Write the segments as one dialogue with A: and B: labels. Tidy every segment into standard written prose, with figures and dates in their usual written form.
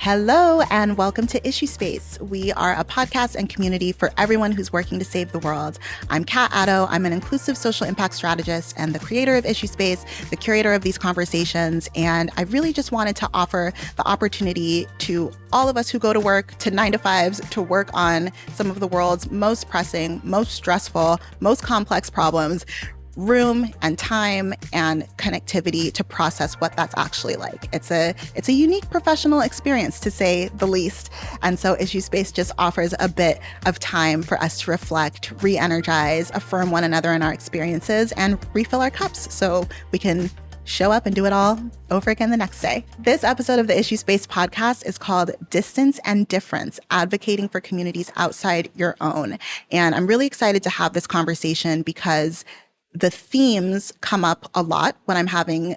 A: Hello and welcome to Issue Space. We are a podcast and community for everyone who's working to save the world. I'm Kat Addo. I'm an inclusive social impact strategist and the creator of Issue Space, the curator of these conversations. And I really just wanted to offer the opportunity to all of us who go to work, to 9-to-5s, to work on some of the world's most pressing, most stressful, most complex problems, room and time and connectivity to process what that's actually like. It's a unique professional experience, to say the least. And so Issue Space just offers a bit of time for us to reflect, re-energize, affirm one another in our experiences, and refill our cups so we can show up and do it all over again the next day. This episode of the Issue Space podcast is called Distance and Difference, Advocating for Communities Outside Your Own. And I'm really excited to have this conversation because the themes come up a lot when I'm having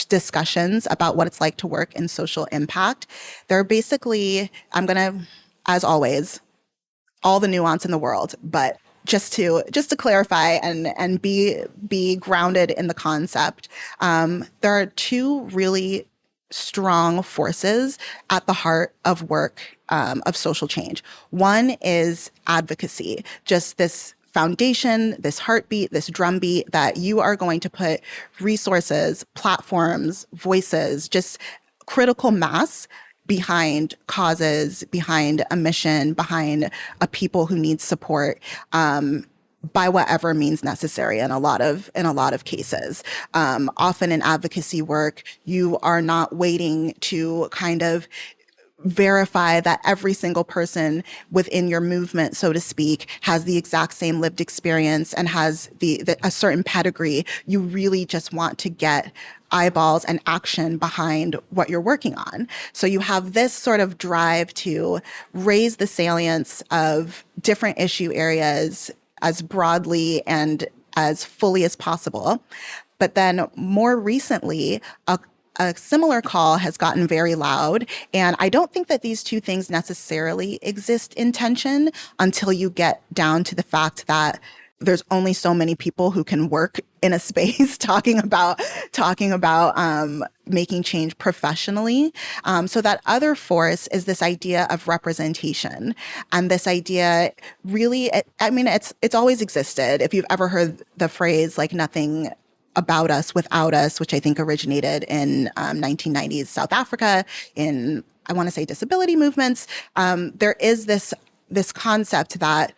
A: discussions about what it's like to work in social impact. They're basically, I'm going to, as always, all the nuance in the world, but just to clarify and be grounded in the concept, there are two really strong forces at the heart of work of social change. One is advocacy, just this foundation, this heartbeat, this drumbeat that you are going to put resources, platforms, voices, just critical mass behind causes, behind a mission, behind a people who need support, by whatever means necessary in a lot of cases. Often in advocacy work, you are not waiting to kind of verify that every single person within your movement, so to speak, has the exact same lived experience and has a certain pedigree. You really just want to get eyeballs and action behind what you're working on. So you have this sort of drive to raise the salience of different issue areas as broadly and as fully as possible. But then more recently, a similar call has gotten very loud. And I don't think that these two things necessarily exist in tension until you get down to the fact that there's only so many people who can work in a space talking about making change professionally. So that other force is this idea of representation. And this idea really, it's always existed. If you've ever heard the phrase, like, nothing about us without us, which I think originated in 1990s South Africa, in, I want to say, disability movements, there is this concept that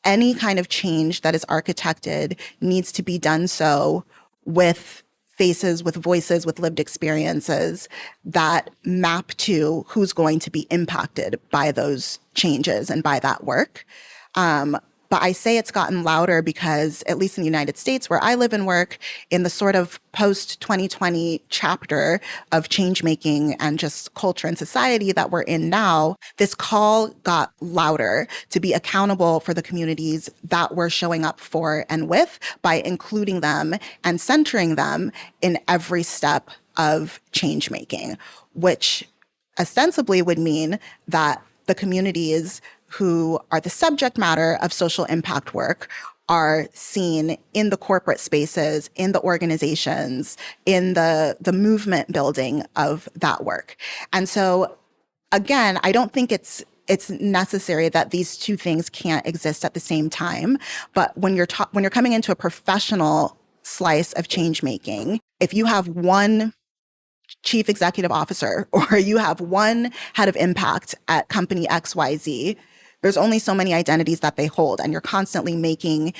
A: any kind of change that is architected needs to be done so with faces, with voices, with lived experiences that map to who's going to be impacted by those changes and by that work. But I say it's gotten louder because, at least in the United States, where I live and work, in the sort of post-2020 chapter of change-making and just culture and society that we're in now, this call got louder to be accountable for the communities that we're showing up for and with, by including them and centering them in every step of change-making, which ostensibly would mean that the communities who are the subject matter of social impact work are seen in the corporate spaces, in the organizations, in the movement building of that work. And so, again, I don't think it's necessary that these two things can't exist at the same time. But when you're coming into a professional slice of change making, if you have one chief executive officer or you have one head of impact at company XYZ, there's only so many identities that they hold, and you're constantly making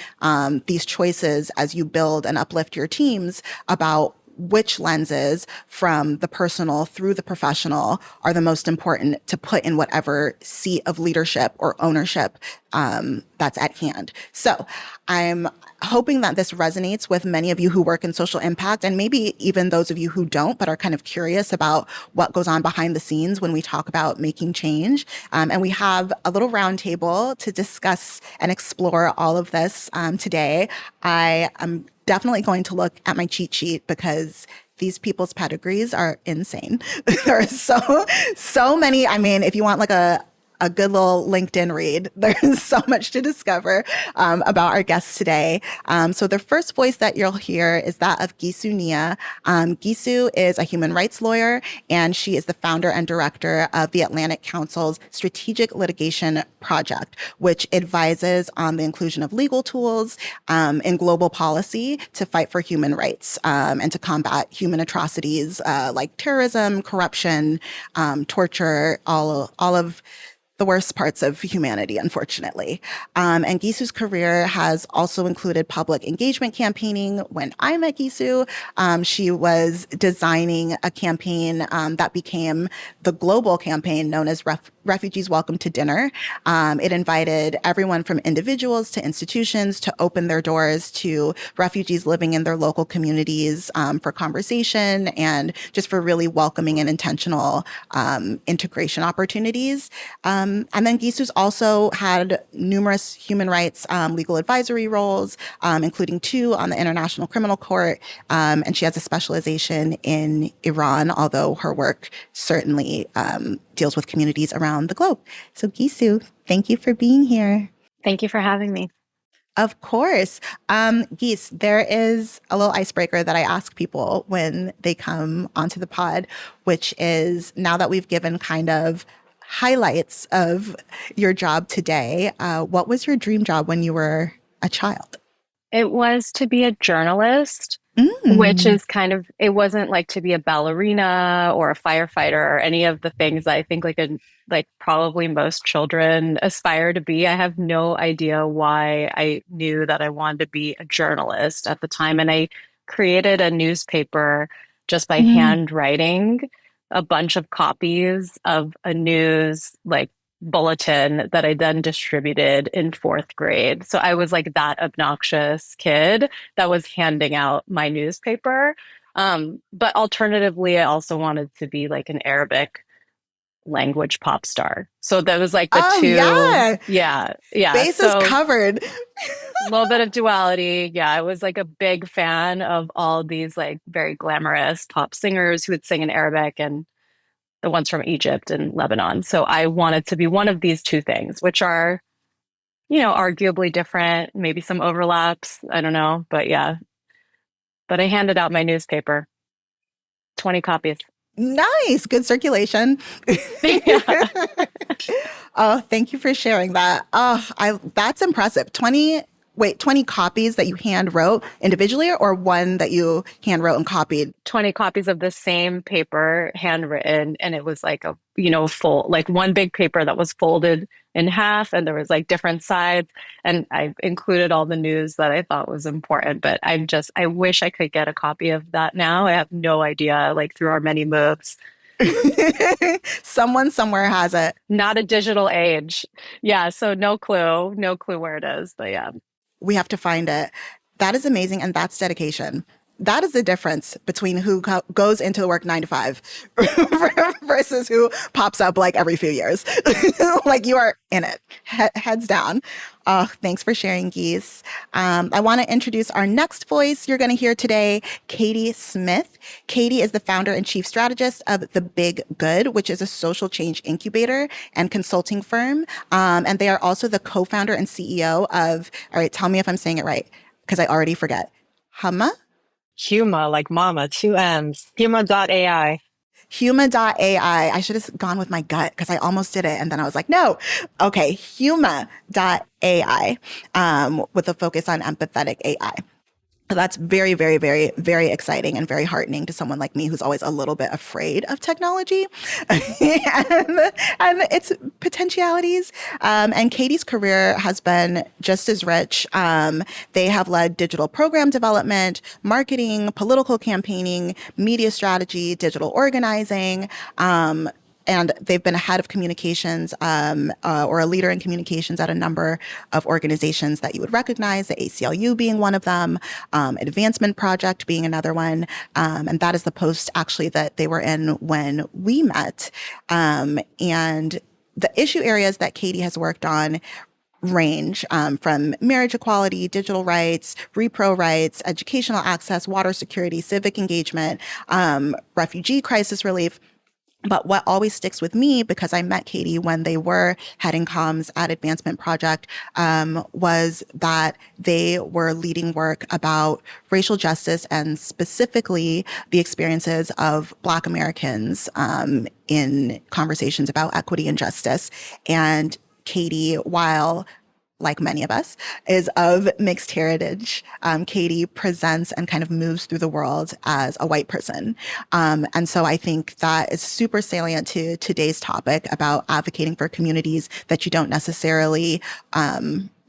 A: these choices as you build and uplift your teams about which lenses from the personal through the professional are the most important to put in whatever seat of leadership or ownership that's at hand. So I'm hoping that this resonates with many of you who work in social impact, and maybe even those of you who don't, but are kind of curious about what goes on behind the scenes when we talk about making change. And we have a little roundtable to discuss and explore all of this today. I am definitely going to look at my cheat sheet because these people's pedigrees are insane. There are so many. I mean, if you want like a a good little LinkedIn read. There's so much to discover about our guests today. So the first voice that you'll hear is that of Gisu Nia. Gisu is a human rights lawyer, and she is the founder and director of the Atlantic Council's Strategic Litigation Project, which advises on the inclusion of legal tools in global policy to fight for human rights and to combat human atrocities like terrorism, corruption, torture, all of the worst parts of humanity, unfortunately. And Gisu's career has also included public engagement campaigning. When I met Gisu, she was designing a campaign that became the global campaign known as Refugees Welcome to Dinner. It invited everyone from individuals to institutions to open their doors to refugees living in their local communities for conversation and just for really welcoming and intentional integration opportunities. And then Gisu's also had numerous human rights legal advisory roles, including 2 on the International Criminal Court. And she has a specialization in Iran, although her work certainly deals with communities around the globe. So Gisu, thank you for being here.
B: Thank you for having me.
A: Of course. Gis, there is a little icebreaker that I ask people when they come onto the pod, which is, now that we've given kind of highlights of your job today, what was your dream job when you were a child?
B: It was to be a journalist, which is kind of, it wasn't like to be a ballerina or a firefighter or any of the things I think like probably most children aspire to be. I have no idea why I knew that I wanted to be a journalist at the time. And I created a newspaper just by handwriting a bunch of copies of a news like bulletin that I then distributed in 4th grade. So I was like that obnoxious kid that was handing out my newspaper. But alternatively, I also wanted to be like an Arabic language pop star. So that was like the two. Yeah.
A: Base is covered.
B: A little bit of duality. Yeah, I was like a big fan of all these like very glamorous pop singers who would sing in Arabic and the ones from Egypt and Lebanon. So I wanted to be one of these 2 things, which are, arguably different, maybe some overlaps. I don't know. But yeah. But I handed out my newspaper, 20 copies.
A: Nice. Good circulation.
B: Yeah.
A: Oh, thank you for sharing that. Oh, that's impressive. 20 copies that you hand wrote individually, or one that you hand wrote and copied?
B: 20 copies of the same paper handwritten. And it was like a, full, like one big paper that was folded in half, and there was like different sides. And I included all the news that I thought was important. But I wish I could get a copy of that now. I have no idea, like through our many moves.
A: Someone somewhere has it.
B: Not a digital age. Yeah. So no clue where it is. But yeah.
A: We have to find it. That is amazing. And that's dedication. That is the difference between who goes into work 9 to 5 versus who pops up like every few years. Like you are in it, heads down. Oh, thanks for sharing, Gis. I want to introduce our next voice you're going to hear today, Katie Smith. Katie is the founder and chief strategist of The Big Good, which is a social change incubator and consulting firm. And they are also the co-founder and CEO of, all right, tell me if I'm saying it right, because I already forget.
C: Huma, like mama, 2 M's. Huma.ai.
A: Huma.ai. I should have gone with my gut because I almost did it. And then I was like, no. Okay. Huma.ai, with a focus on empathetic AI. So that's very, very, very, very exciting and very heartening to someone like me who's always a little bit afraid of technology and its potentialities. And Katie's career has been just as rich. They have led digital program development, marketing, political campaigning, media strategy, digital organizing, and they've been a head of communications or a leader in communications at a number of organizations that you would recognize, the ACLU being one of them, Advancement Project being another one. And that is the post actually that they were in when we met. And the issue areas that Katie has worked on range from marriage equality, digital rights, repro rights, educational access, water security, civic engagement, refugee crisis relief. But what always sticks with me, because I met Katie when they were heading comms at Advancement Project, was that they were leading work about racial justice and specifically the experiences of Black Americans in conversations about equity and justice. And Katie, while like many of us, is of mixed heritage. Katie presents and kind of moves through the world as a white person. And so I think that is super salient to today's topic about advocating for communities that you don't necessarily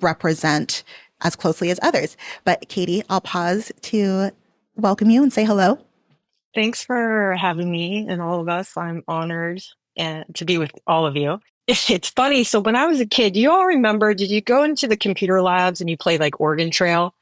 A: represent as closely as others. But Katie, I'll pause to welcome you and say hello.
C: Thanks for having me and all of us. I'm honored to be with all of you. It's funny. So when I was a kid, you all remember, did you go into the computer labs and you play like Oregon Trail?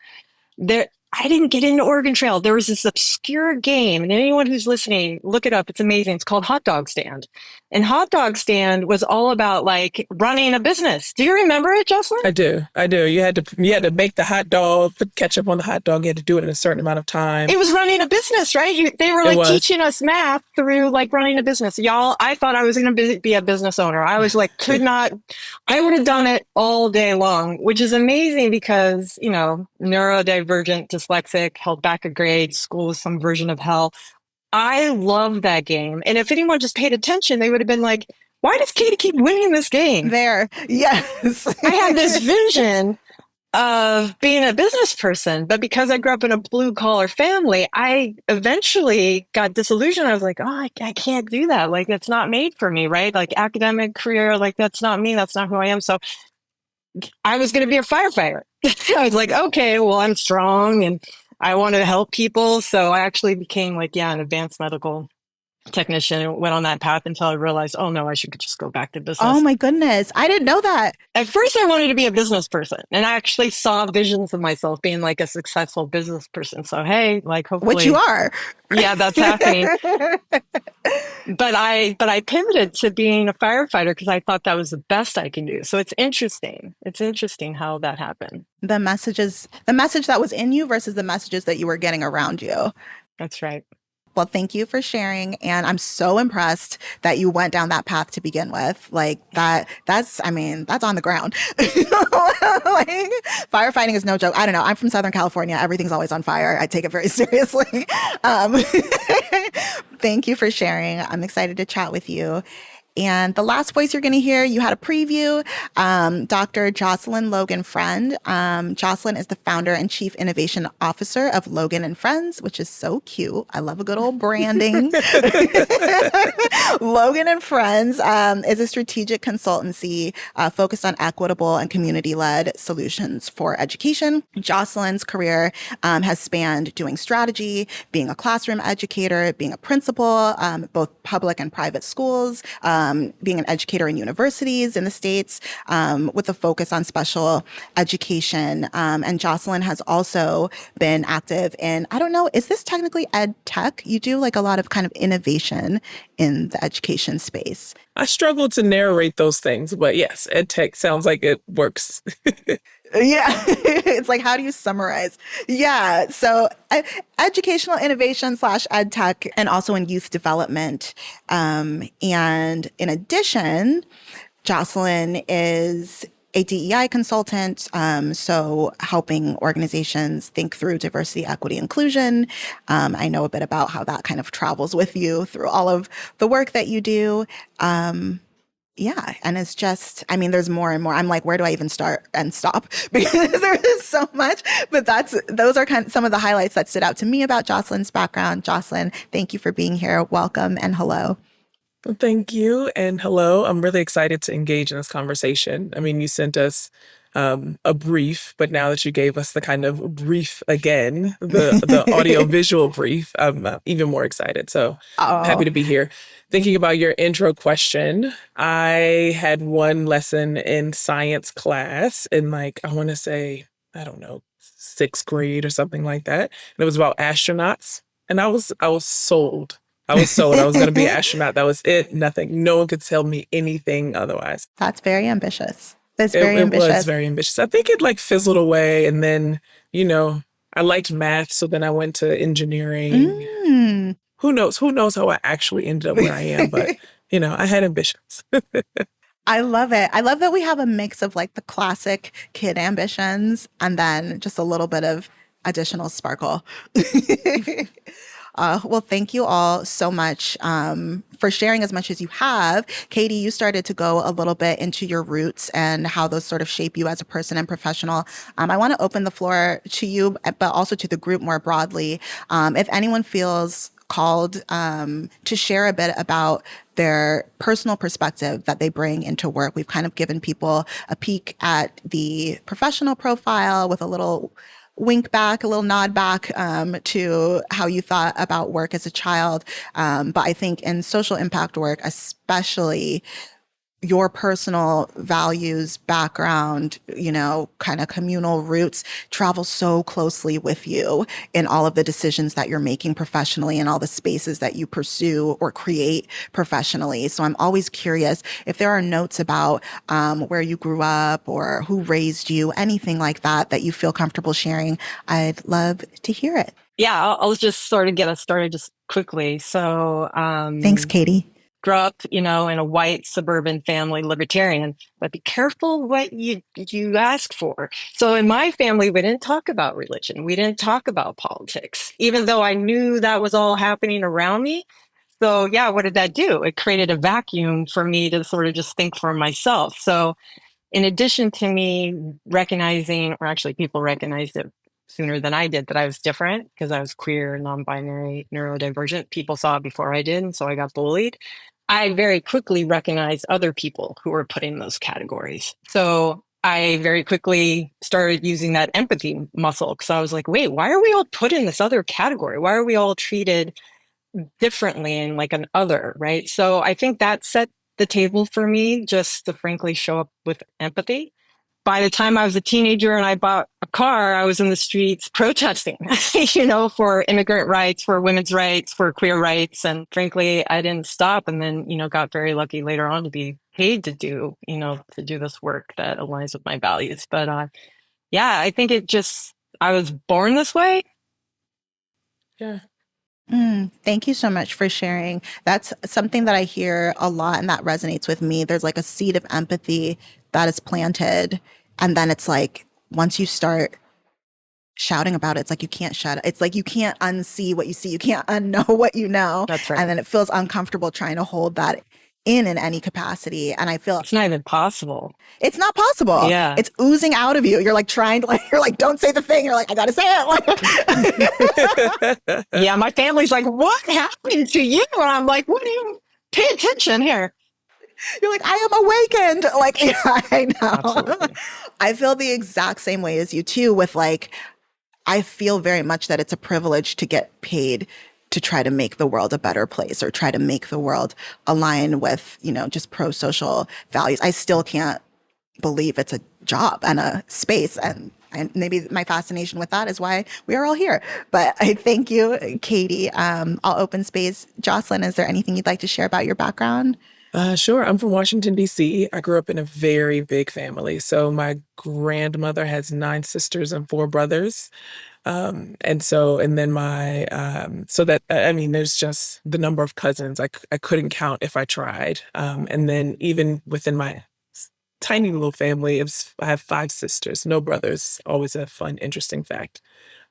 C: I didn't get into Oregon Trail. There was this obscure game, and anyone who's listening, look it up. It's amazing. It's called Hot Dog Stand. And Hot Dog Stand was all about like running a business. Do you remember it, Jocelyn?
D: I do. You had to make the hot dog, put ketchup on the hot dog. You had to do it in a certain amount of time.
C: It was running a business, right? They were like teaching us math through like running a business. Y'all, I thought I was going to be a business owner. I was like, I would have done it all day long, which is amazing because, neurodivergent, dyslexic, held back a grade, school was some version of hell. I love that game. And if anyone just paid attention, they would have been like, why does Katie keep winning this game?
A: There. Yes.
C: I had this vision of being a business person, but because I grew up in a blue collar family, I eventually got disillusioned. I was like, oh, I can't do that. Like, that's not made for me, right? Like academic career, like that's not me. That's not who I am. So I was going to be a firefighter. I was like, okay, well, I'm strong and I want to help people. So I actually became an advanced medical technician and went on that path until I realized, oh no, I should just go back to business.
A: Oh my goodness. I didn't know that.
C: At first I wanted to be a business person and I actually saw visions of myself being like a successful business person. So, hey, like hopefully.
A: Which you are.
C: Yeah, that's happening. But I pivoted to being a firefighter because I thought that was the best I can do. So it's interesting. It's interesting how that happened.
A: The message that was in you versus the messages that you were getting around you.
C: That's right.
A: Well, thank you for sharing. And I'm so impressed that you went down that path to begin with. Like that's on the ground. Like firefighting is no joke. I don't know. I'm from Southern California. Everything's always on fire. I take it very seriously. Thank you for sharing. I'm excited to chat with you. And the last voice you're going to hear, you had a preview, Dr. Jocelyn Logan Friend. Jocelyn is the founder and chief innovation officer of Logan and Friends, which is so cute. I love a good old branding. Logan and Friends is a strategic consultancy focused on equitable and community-led solutions for education. Jocelyn's career has spanned doing strategy, being a classroom educator, being a principal, both public and private schools, being an educator in universities in the States with a focus on special education. And Jocelyn has also been active in, I don't know, is this technically ed tech? You do like a lot of kind of innovation in the education space.
D: I struggle to narrate those things, but yes, ed tech sounds like it works.
A: Yeah. It's like, how do you summarize? Yeah. So educational innovation / ed tech and also in youth development. And in addition, Jocelyn is a DEI consultant, so helping organizations think through diversity, equity, inclusion. I know a bit about how that kind of travels with you through all of the work that you do. Yeah. And it's just, there's more and more. I'm like, where do I even start and stop? Because there is so much, but those are kind of some of the highlights that stood out to me about Jocelyn's background. Jocelyn, thank you for being here. Welcome and hello.
D: Well, thank you. And hello. I'm really excited to engage in this conversation. You sent us a brief, but now that you gave us the kind of brief again, the audio visual brief, I'm even more excited. So happy to be here. Thinking about your intro question, I had one lesson in science class in I want to say, I don't know, 6th grade or something like that. And it was about astronauts. And I was sold. I was sold. I was going to be an astronaut. That was it. Nothing. No one could tell me anything otherwise.
A: That's very ambitious. That's very ambitious.
D: It was very ambitious. I think it fizzled away. And then, I liked math. So then I went to engineering. who knows how I actually ended up where I am, but I had ambitions.
A: I love it. I love that we have a mix of like the classic kid ambitions and then just a little bit of additional sparkle. Well, thank you all so much for sharing as much as you have. Katie, you started to go a little bit into your roots and how those sort of shape you as a person and professional. I want to open the floor to you, but also to the group more broadly. If anyone feels called to share a bit about their personal perspective that they bring into work. We've kind of given people a peek at the professional profile with a little wink back, a little nod back to how you thought about work as a child. But I think in social impact work, especially your personal values, background, kind of communal roots travel so closely with you in all of the decisions that you're making professionally and all the spaces that you pursue or create professionally. So I'm always curious if there are notes about where you grew up or who raised you, anything like that, that you feel comfortable sharing. I'd love to hear it.
C: Yeah, I'll just sort of get us started just quickly. So,
A: Thanks, Katie.
C: grew up, in a white suburban family, libertarian, but be careful what you ask for. So in my family, we didn't talk about religion. We didn't talk about politics, even though I knew that was all happening around me. So yeah, what did that do? It created a vacuum for me to sort of just think for myself. So in addition to me recognizing, or actually people recognized it sooner than I did, that I was different because I was queer, non-binary, neurodivergent. People saw it before I did, and so I got bullied. I very quickly recognized other people who were put in those categories. So I very quickly started using that empathy muscle because I was like, wait, why are we all put in this other category? Why are we all treated differently and like an other, right? So I think that set the table for me just to frankly show up with empathy. By the time I was a teenager and I bought a car, I was in the streets protesting, for immigrant rights, for women's rights, for queer rights. And frankly, I didn't stop and then, got very lucky later on to be paid to do this work that aligns with my values. But yeah, I think I was born this way.
D: Yeah.
A: Thank you so much for sharing. That's something that I hear a lot and that resonates with me. There's like a seed of empathy that is planted. And then it's like, once you start shouting about it, it's like you can't shut it. It's like you can't unsee what you see. You can't unknow what you know.
C: That's right.
A: And then it feels uncomfortable trying to hold that in any capacity. And I feel
C: it's not even possible.
A: It's not possible.
C: Yeah.
A: It's oozing out of you. You're like you're like, don't say the thing. You're like, I gotta say
C: it. Yeah, my family's like, what happened to you? And I'm like, what do you pay attention here?
A: You're like, I am awakened. Like, yeah, I know.
C: Absolutely.
A: I feel the exact same way as you too, with like, I feel very much that it's a privilege to get paid to try to make the world a better place or try to make the world align with, just pro-social values. I still can't believe it's a job and a space. And maybe my fascination with that is why we are all here. But I thank you, Katie. I'll open space. Jocelyn, is there anything you'd like to share about your background?
D: Sure. I'm from Washington, D.C. I grew up in a very big family. So my grandmother has 9 sisters and 4 brothers. And then there's just the number of cousins. I couldn't count if I tried. And then even within my tiny little family, I have 5 sisters, no brothers. Always a fun, interesting fact.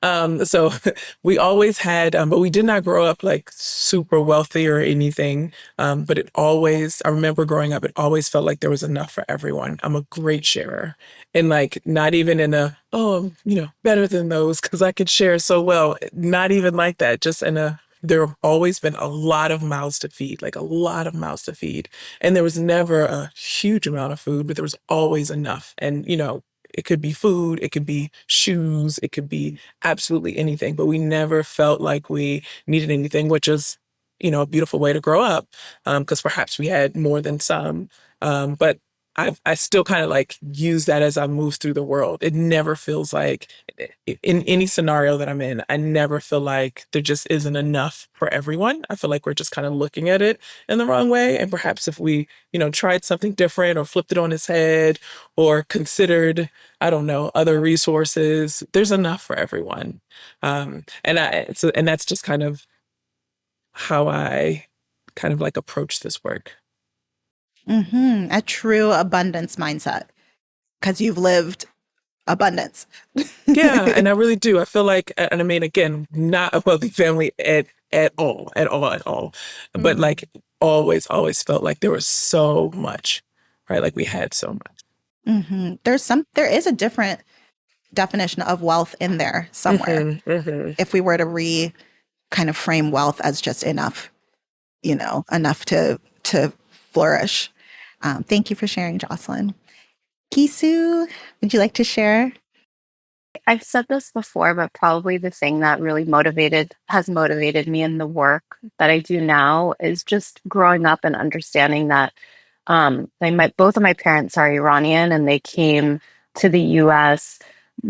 D: So we always had, but we did not grow up like super wealthy or anything. But I remember growing up, it always felt like there was enough for everyone. I'm a great sharer, and like not even in better than those because I could share so well. Not even like that. Just there have always been a lot of mouths to feed, like a lot of mouths to feed. And there was never a huge amount of food, but there was always enough. And, it could be food, it could be shoes, it could be absolutely anything, but we never felt like we needed anything, which is, a beautiful way to grow up, because perhaps we had more than some. But I still kind of like use that as I move through the world. It never feels like in any scenario that I'm in, I never feel like there just isn't enough for everyone. I feel like we're just kind of looking at it in the wrong way. And perhaps if we, tried something different or flipped it on its head or considered, I don't know, other resources, there's enough for everyone. And that's just kind of how I kind of like approach this work.
A: A true abundance mindset, because you've lived abundance.
D: Yeah, and I really do. I feel like, and I mean, again, not a wealthy family at all, at all, at all. But like always felt like there was so much, right? Like we had so much.
A: There is a different definition of wealth in there somewhere. If we were to kind of frame wealth as just enough, enough to flourish. Thank you for sharing, Jocelyn. Kisu, would you like to share?
B: I've said this before, but probably the thing that really has motivated me in the work that I do now is just growing up and understanding that both of my parents are Iranian, and they came to the US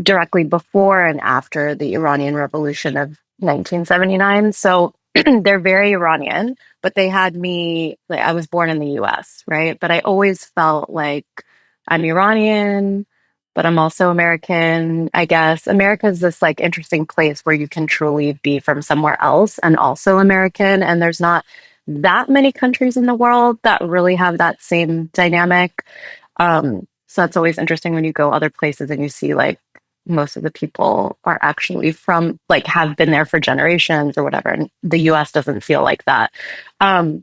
B: directly before and after the Iranian Revolution of 1979. So they're very Iranian, but they had me, like, I was born in the US, right? But I always felt like I'm Iranian, but I'm also American, I guess. America is this like interesting place where you can truly be from somewhere else and also American. And there's not that many countries in the world that really have that same dynamic. So that's always interesting when you go other places and you see like most of the people are actually from, like, have been there for generations or whatever. And the US doesn't feel like that. But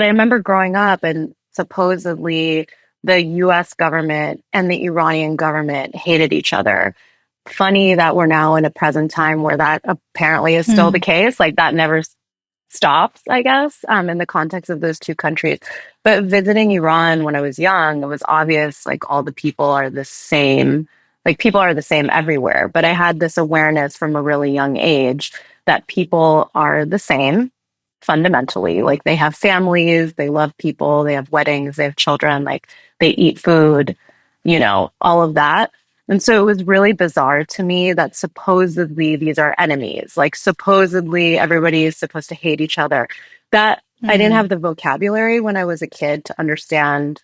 B: I remember growing up and supposedly the US government and the Iranian government hated each other. Funny that we're now in a present time where that apparently is still the case. Like that never stops, I guess, in the context of those two countries. But visiting Iran when I was young, it was obvious like all the people are the same. Like people are the same everywhere. But I had this awareness from a really young age that people are the same fundamentally. Like they have families, they love people, they have weddings, they have children, like they eat food, all of that. And so it was really bizarre to me that supposedly these are enemies. Like supposedly everybody is supposed to hate each other. That I didn't have the vocabulary when I was a kid to understand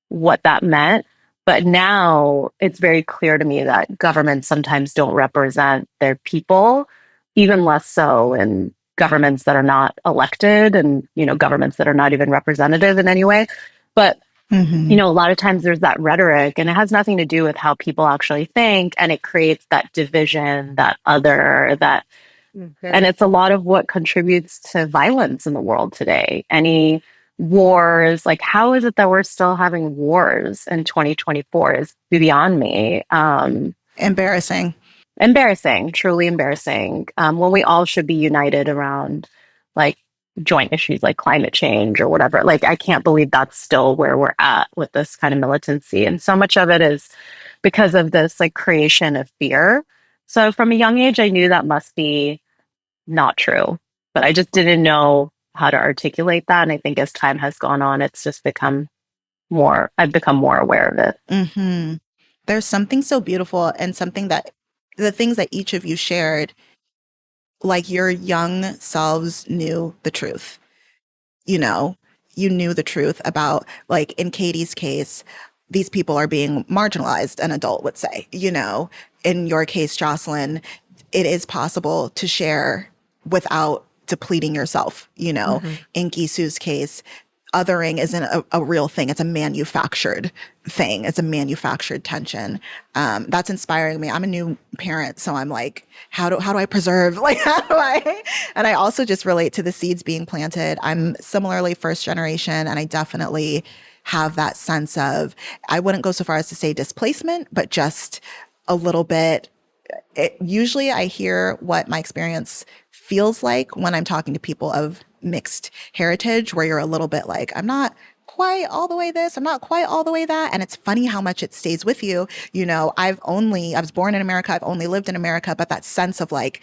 B: what that meant. But now it's very clear to me that governments sometimes don't represent their people, even less so in governments that are not elected and, governments that are not even representative in any way. But a lot of times there's that rhetoric and it has nothing to do with how people actually think. And it creates that division, that other, and it's a lot of what contributes to violence in the world today. Any wars, like how is it that we're still having wars in 2024 is beyond me. Embarrassing, truly embarrassing. When we all should be united around like joint issues like climate change or whatever. Like, I can't believe that's still where we're at with this kind of militancy. And so much of it is because of this like creation of fear. So from a young age, I knew that must be not true, but I just didn't know how to articulate that. And I think as time has gone on, it's just I've become more aware of it.
A: There's something so beautiful and something that the things that each of you shared, like your young selves knew the truth. You knew the truth about, like in Katie's case, these people are being marginalized, an adult would say. In your case, Jocelyn, it is possible to share without depleting yourself. In Gisu's case, othering isn't a real thing. It's a manufactured thing. It's a manufactured tension. That's inspiring me. I'm a new parent, so I'm like, how do I preserve? Like, how do I? And I also just relate to the seeds being planted. I'm similarly first generation, and I definitely have that sense of, I wouldn't go so far as to say displacement, but just a little bit. Usually I hear what my experience feels like when I'm talking to people of mixed heritage, where you're a little bit like, I'm not quite all the way this, I'm not quite all the way that. And it's funny how much it stays with you. I was born in America, I've only lived in America, but that sense of like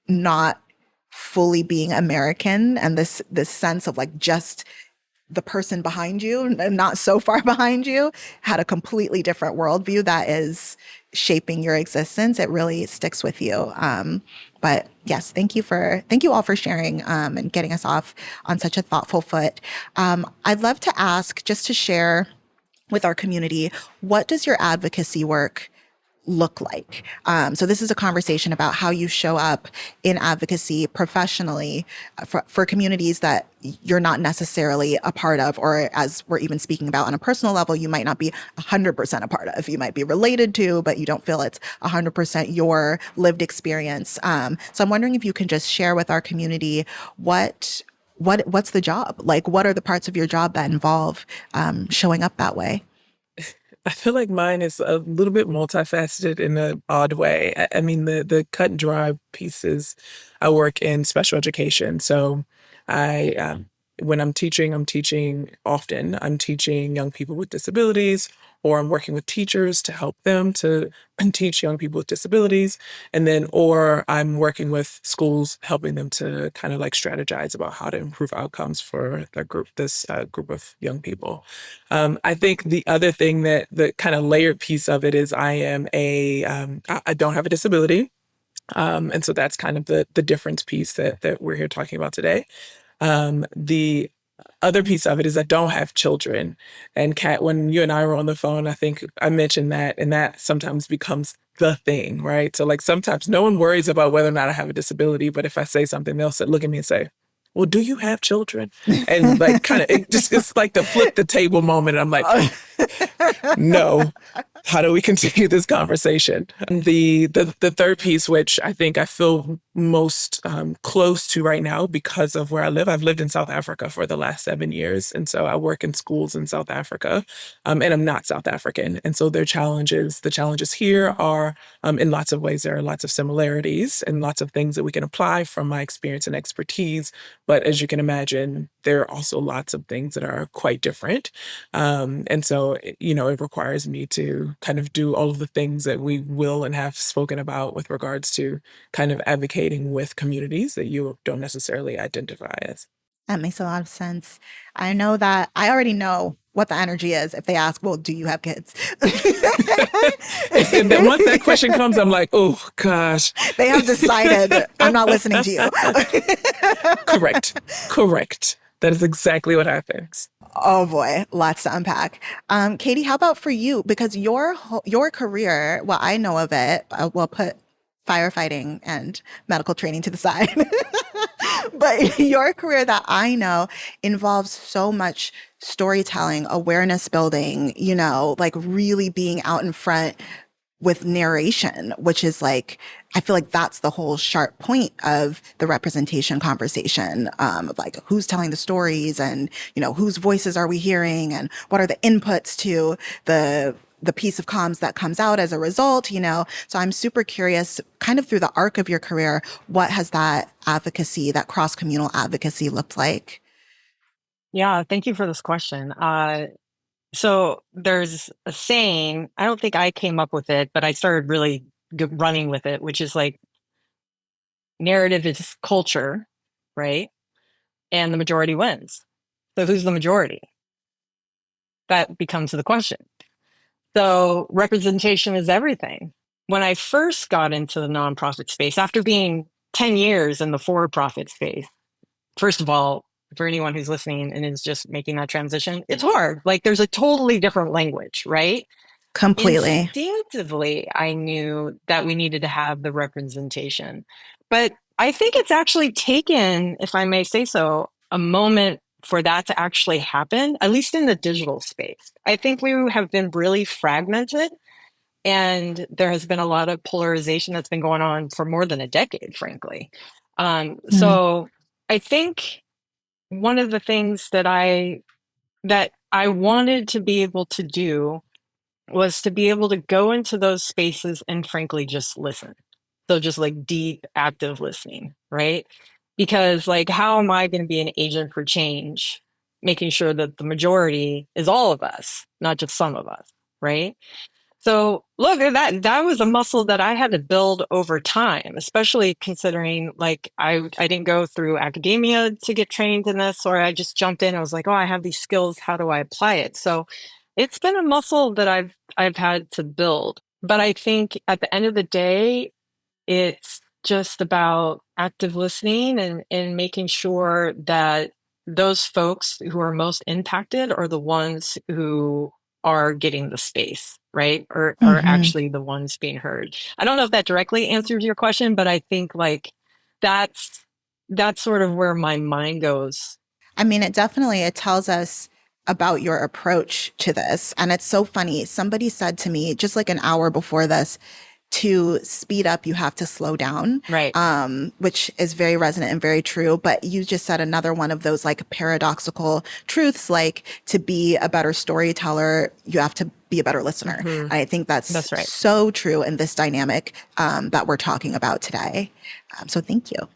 A: not fully being American and this sense of like just the person behind you, not so far behind you, had a completely different worldview that is shaping your existence. It really sticks with you. But yes, thank you all for sharing and getting us off on such a thoughtful foot. I'd love to ask, just to share with our community, what does your advocacy work look like? So this is a conversation about how you show up in advocacy professionally for communities that you're not necessarily a part of, or as we're even speaking about on a personal level, you might not be 100% a part of. You might be related to, but you don't feel it's 100% your lived experience. So I'm wondering if you can just share with our community what's the job? Like, what are the parts of your job that involve showing up that way?
D: I feel like mine is a little bit multifaceted in an odd way. I mean, the cut and dry pieces. I work in special education, so I when I'm teaching often. I'm teaching young people with disabilities, or I'm working with teachers to help them to teach young people with disabilities, and then or I'm working with schools, helping them to kind of like strategize about how to improve outcomes for their group, this group of young people. I think the other thing that the kind of layered piece of it is I don't have a disability. And so that's kind of the difference piece that we're here talking about today. The other piece of it is I don't have children. And Kat, when you and I were on the phone, I think I mentioned that, and that sometimes becomes the thing, right? So like sometimes no one worries about whether or not I have a disability, but if I say something, they'll look at me and say, well, do you have children? And like kind of it's like the flip the table moment. I'm like, no. How do we continue this conversation? And the third piece, which I think I feel most close to right now because of where I live. I've lived in South Africa for the last 7 years, and so I work in schools in South Africa, and I'm not South African, and so the challenges here are in lots of ways. There are lots of similarities and lots of things that we can apply from my experience and expertise. But as you can imagine, there are also lots of things that are quite different. And so, it requires me to kind of do all of the things that we will and have spoken about with regards to kind of advocating with communities that you don't necessarily identify as.
A: That makes a lot of sense. I know that I already know what the energy is if they ask, well, do you have kids?
D: And then once that question comes, I'm like, oh, gosh.
A: They have decided I'm not listening to you.
D: Correct. That is exactly what happens.
A: Oh boy, lots to unpack. Katie, how about for you? Because your career, well, I know of it. We'll put firefighting and medical training to the side. But your career that I know involves so much storytelling, awareness building, like really being out in front with narration, which is like, I feel like that's the whole sharp point of the representation conversation, of like who's telling the stories and, whose voices are we hearing and what are the inputs to the piece of comms that comes out as a result. So I'm super curious, kind of through the arc of your career, what has that advocacy, that cross-communal advocacy looked like?
C: Yeah, thank you for this question. So there's a saying, I don't think I came up with it, but I started really running with it, which is like narrative is culture, right? And the majority wins. So who's the majority? That becomes the question. So representation is everything. When I first got into the nonprofit space, after being 10 years in the for-profit space, first of all, for anyone who's listening and is just making that transition, it's hard. Like there's a totally different language, right?
A: Completely.
C: Instinctively, I knew that we needed to have the representation. But I think it's actually taken, if I may say so, a moment for that to actually happen, at least in the digital space. I think we have been really fragmented, and there has been a lot of polarization that's been going on for more than a decade, frankly. So I think one of the things that I wanted to be able to do was to be able to go into those spaces and frankly just listen. So just like deep, active listening, right? Because like, how am I going to be an agent for change, making sure that the majority is all of us, not just some of us, right? So look, that was a muscle that I had to build over time, especially considering like I didn't go through academia to get trained in this, or I just jumped in. I was like, oh, I have these skills. How do I apply it? So it's been a muscle that I've had to build. But I think at the end of the day, it's just about active listening and making sure that those folks who are most impacted are the ones who are getting the space, right? Or are
A: Mm-hmm.
C: actually the ones being heard. I don't know if that directly answers your question, but I think like that's sort of where my mind goes.
A: I mean, it tells us about your approach to this. And it's so funny. Somebody said to me just like an hour before this, to speed up, you have to slow down,
C: Right.
A: which is very resonant and very true. But you just said another one of those like paradoxical truths, like to be a better storyteller, you have to be a better listener.
C: Mm-hmm.
A: And I think that's
C: That's right.
A: so true in this dynamic that we're talking about today. So thank you.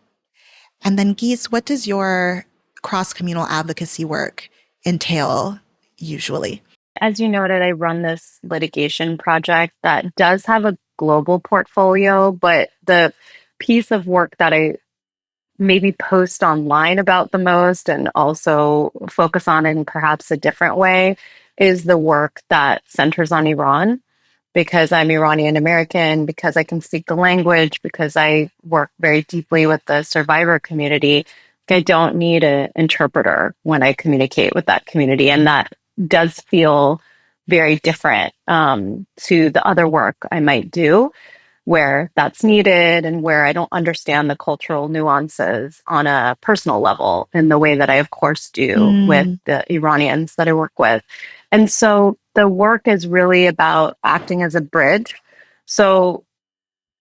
A: And then, Geese, what does your cross communal advocacy work entail usually?
B: As you noted, I run this litigation project that does have a global portfolio, but the piece of work that I maybe post online about the most and also focus on in perhaps a different way is the work that centers on Iran because I'm Iranian American, because I can speak the language, because I work very deeply with the survivor community. I don't need an interpreter when I communicate with that community. And that does feel very different to the other work I might do where that's needed and where I don't understand the cultural nuances on a personal level in the way that I, of course, do with
A: Mm.
B: the Iranians that I work with. And so the work is really about acting as a bridge. So,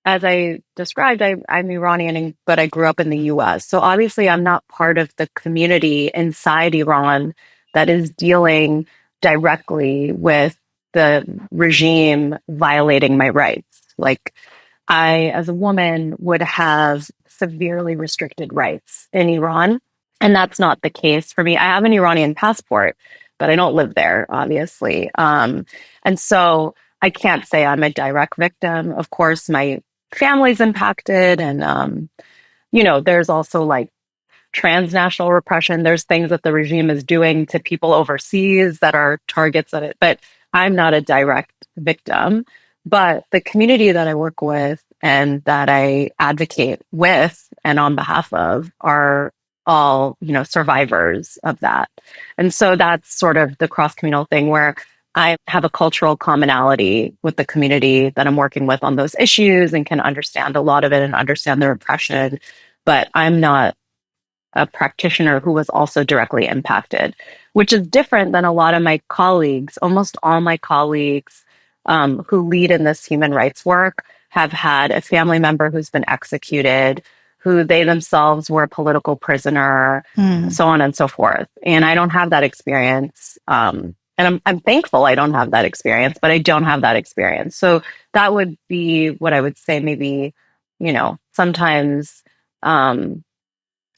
B: as I described, I'm Iranian, but I grew up in the US. So, obviously, I'm not part of the community inside Iran that is dealing directly with the regime violating my rights. Like, I, as a woman, would have severely restricted rights in Iran. And that's not the case for me. I have an Iranian passport, but I don't live there, obviously. And so I can't say I'm a direct victim. Of course, my family's impacted. And, there's also like transnational repression. There's things that the regime is doing to people overseas that are targets at it. But I'm not a direct victim. But the community that I work with and that I advocate with and on behalf of are all, survivors of that. And so that's sort of the cross communal thing where I have a cultural commonality with the community that I'm working with on those issues and can understand a lot of it and understand the repression. But I'm not a practitioner who was also directly impacted, which is different than a lot of my colleagues. Almost all my colleagues who lead in this human rights work have had a family member who's been executed, who they themselves were a political prisoner,
A: Mm.
B: so on and so forth. And I don't have that experience. And I'm thankful I don't have that experience, but I don't have that experience. So that would be what I would say maybe, sometimes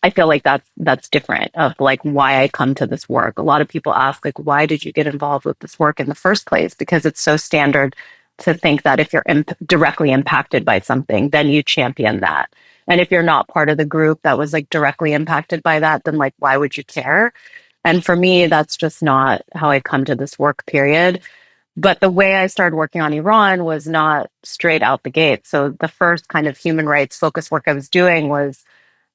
B: I feel like that's different of like why I come to this work. A lot of people ask like, why did you get involved with this work in the first place? Because it's so standard to think that if you're directly impacted by something, then you champion that. And if you're not part of the group that was like directly impacted by that, then like, why would you care? And for me, that's just not how I come to this work, period. But the way I started working on Iran was not straight out the gate. So the first kind of human rights focus work I was doing was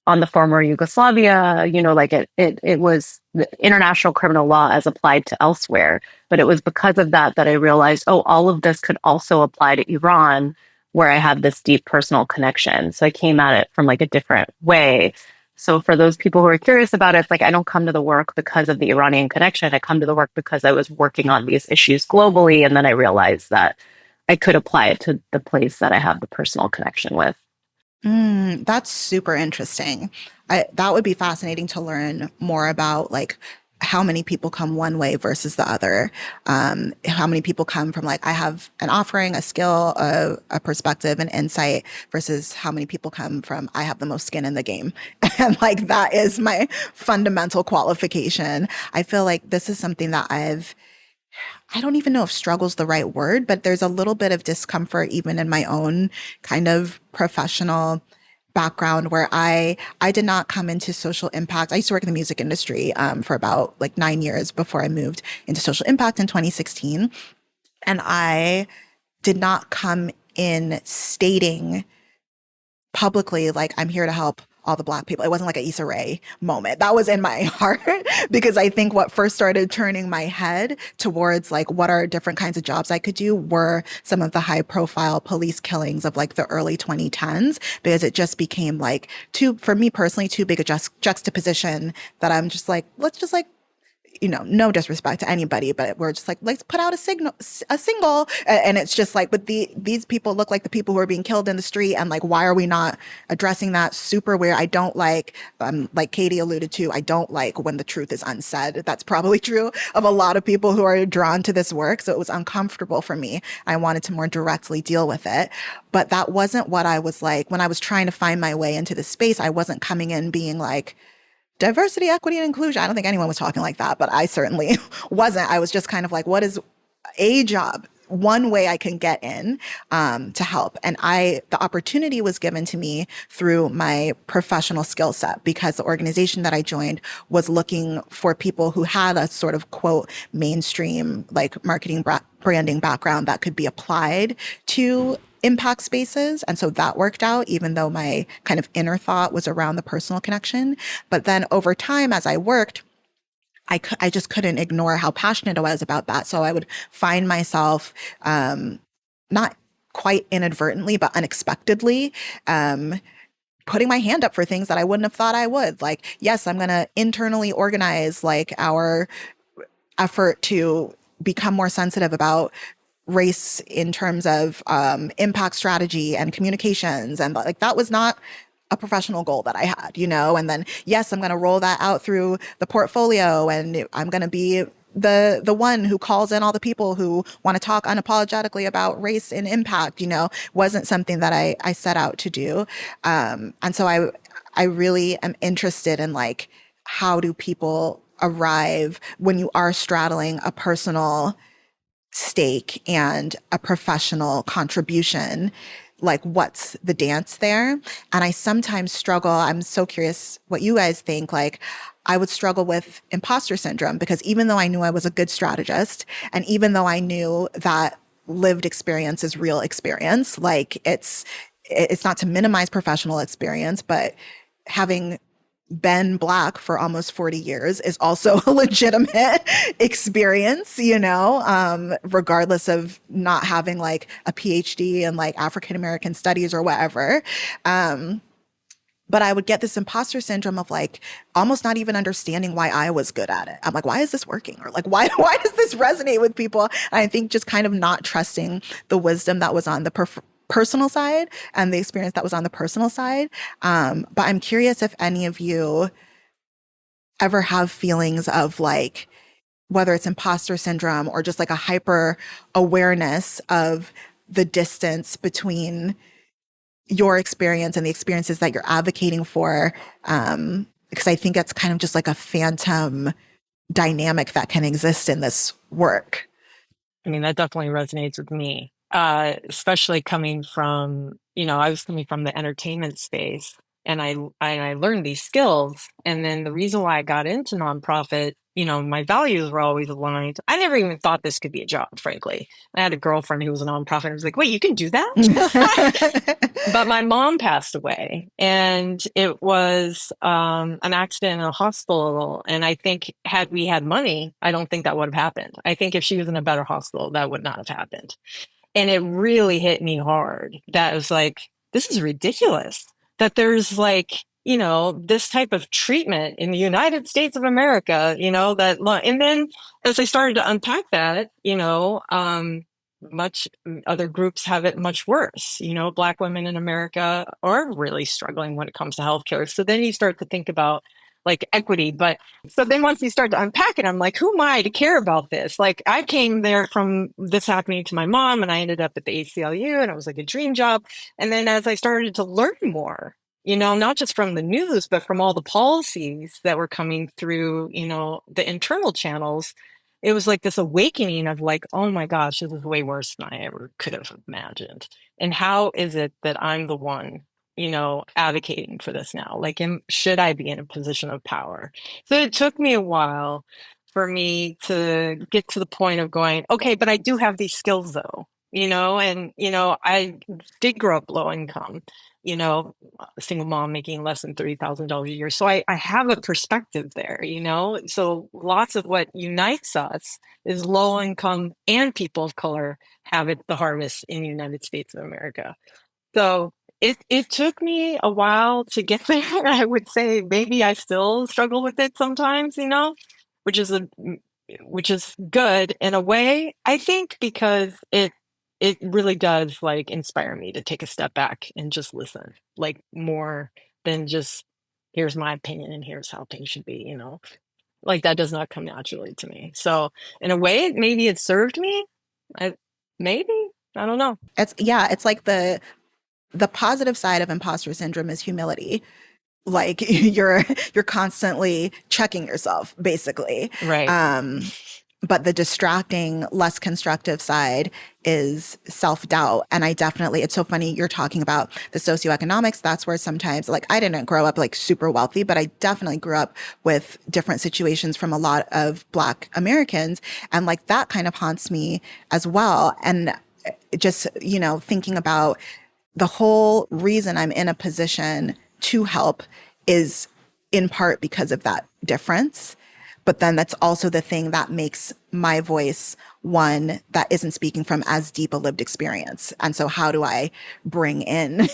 B: on the former Yugoslavia, like it was the international criminal law as applied to elsewhere. But it was because of that that I realized, oh, all of this could also apply to Iran, where I have this deep personal connection. So I came at it from like a different way. So for those people who are curious about it, it's like I don't come to the work because of the Iranian connection. I come to the work because I was working on these issues globally. And then I realized that I could apply it to the place that I have the personal connection with.
A: That's super interesting. That would be fascinating to learn more about, like how many people come one way versus the other. How many people come from like, I have an offering, a skill, a perspective, an insight versus how many people come from, I have the most skin in the game. And like, that is my fundamental qualification. I feel like this is something that I don't even know if struggle's the right word, but there's a little bit of discomfort even in my own kind of professional background where I did not come into social impact. I used to work in the music industry for about like 9 years before I moved into social impact in 2016. And I did not come in stating publicly, like, I'm here to help all the Black people. It wasn't like a Issa Rae moment. That was in my heart because I think what first started turning my head towards like what are different kinds of jobs I could do were some of the high profile police killings of like the early 2010s, because it just became like too, for me personally, too big a juxtaposition that I'm just like, let's just like, no disrespect to anybody, but we're just like, let's put out a single. And it's just like, but these people look like the people who are being killed in the street. And like, why are we not addressing that? Super weird. I don't like Katie alluded to, I don't like when the truth is unsaid. That's probably true of a lot of people who are drawn to this work. So it was uncomfortable for me. I wanted to more directly deal with it. But that wasn't what I was like when I was trying to find my way into the space. I wasn't coming in being like, diversity, equity, and inclusion. I don't think anyone was talking like that, but I certainly wasn't. I was just kind of like, what is a job? One way I can get in to help. And the opportunity was given to me through my professional skill set because the organization that I joined was looking for people who had a sort of quote mainstream like marketing branding background that could be applied to impact spaces. And so that worked out, even though my kind of inner thought was around the personal connection. But then over time, as I worked, I just couldn't ignore how passionate I was about that. So I would find myself, not quite inadvertently, but unexpectedly, putting my hand up for things that I wouldn't have thought I would. Like, yes, I'm going to internally organize like our effort to become more sensitive about race in terms of impact strategy and communications. And like that was not a professional goal that I had, and then, yes, I'm going to roll that out through the portfolio and I'm going to be the one who calls in all the people who want to talk unapologetically about race and impact, wasn't something that I set out to do. And so I really am interested in like, how do people arrive when you are straddling a personal stake and a professional contribution, like what's the dance there? And I sometimes struggle. I'm so curious what you guys think. Like I would struggle with imposter syndrome because even though I knew I was a good strategist and even though I knew that lived experience is real experience, like it's not to minimize professional experience, but having been Black for almost 40 years is also a legitimate experience, regardless of not having like a PhD in like African American studies or whatever. But I would get this imposter syndrome of like almost not even understanding why I was good at it. I'm like, why is this working? Or like, why does this resonate with people? And I think just kind of not trusting the wisdom that was on the personal side and the experience that was on the personal side. But I'm curious if any of you ever have feelings of like, whether it's imposter syndrome or just like a hyper awareness of the distance between your experience and the experiences that you're advocating for. Because I think it's kind of just like a phantom dynamic that can exist in this work.
C: I mean, that definitely resonates with me, especially coming from, I was coming from the entertainment space and I learned these skills. And then the reason why I got into nonprofit, my values were always aligned. I never even thought this could be a job, frankly. I had a girlfriend who was a nonprofit. I was like, wait, you can do that? But my mom passed away and it was an accident in a hospital. And I think had we had money, I don't think that would have happened. I think if she was in a better hospital, that would not have happened. And it really hit me hard. That was like, this is ridiculous that there's like, this type of treatment in the United States of America, and then as I started to unpack that, much other groups have it much worse. Black women in America are really struggling when it comes to healthcare. So then you start to think about like equity. But so then once you start to unpack it, I'm like, who am I to care about this? Like I came there from this happening to my mom and I ended up at the ACLU and it was like a dream job. And then as I started to learn more, not just from the news, but from all the policies that were coming through, the internal channels, it was like this awakening of like, oh my gosh, this is way worse than I ever could have imagined. And how is it that I'm the one, advocating for this now? Like, should I be in a position of power? So it took me a while for me to get to the point of going, okay, but I do have these skills though. and, I did grow up low income, a single mom making less than $30,000 a year. So I have a perspective there, so lots of what unites us is low income and people of color have it the hardest in the United States of America. So it took me a while to get there. I would say maybe I still struggle with it sometimes, which is which is good in a way, I think, because it really does like inspire me to take a step back and just listen, like more than just here's my opinion and here's how things should be, like that does not come naturally to me. So in a way, maybe it served me. I maybe I don't know.
A: It's like the positive side of imposter syndrome is humility. Like you're constantly checking yourself, basically.
C: Right.
A: But the distracting, less constructive side is self-doubt. And it's so funny you're talking about the socioeconomics. That's where sometimes, like, I didn't grow up like super wealthy, but I definitely grew up with different situations from a lot of Black Americans. And like that kind of haunts me as well. And just, thinking about the whole reason I'm in a position to help is in part because of that difference. But then that's also the thing that makes my voice one that isn't speaking from as deep a lived experience. And so how do I bring in,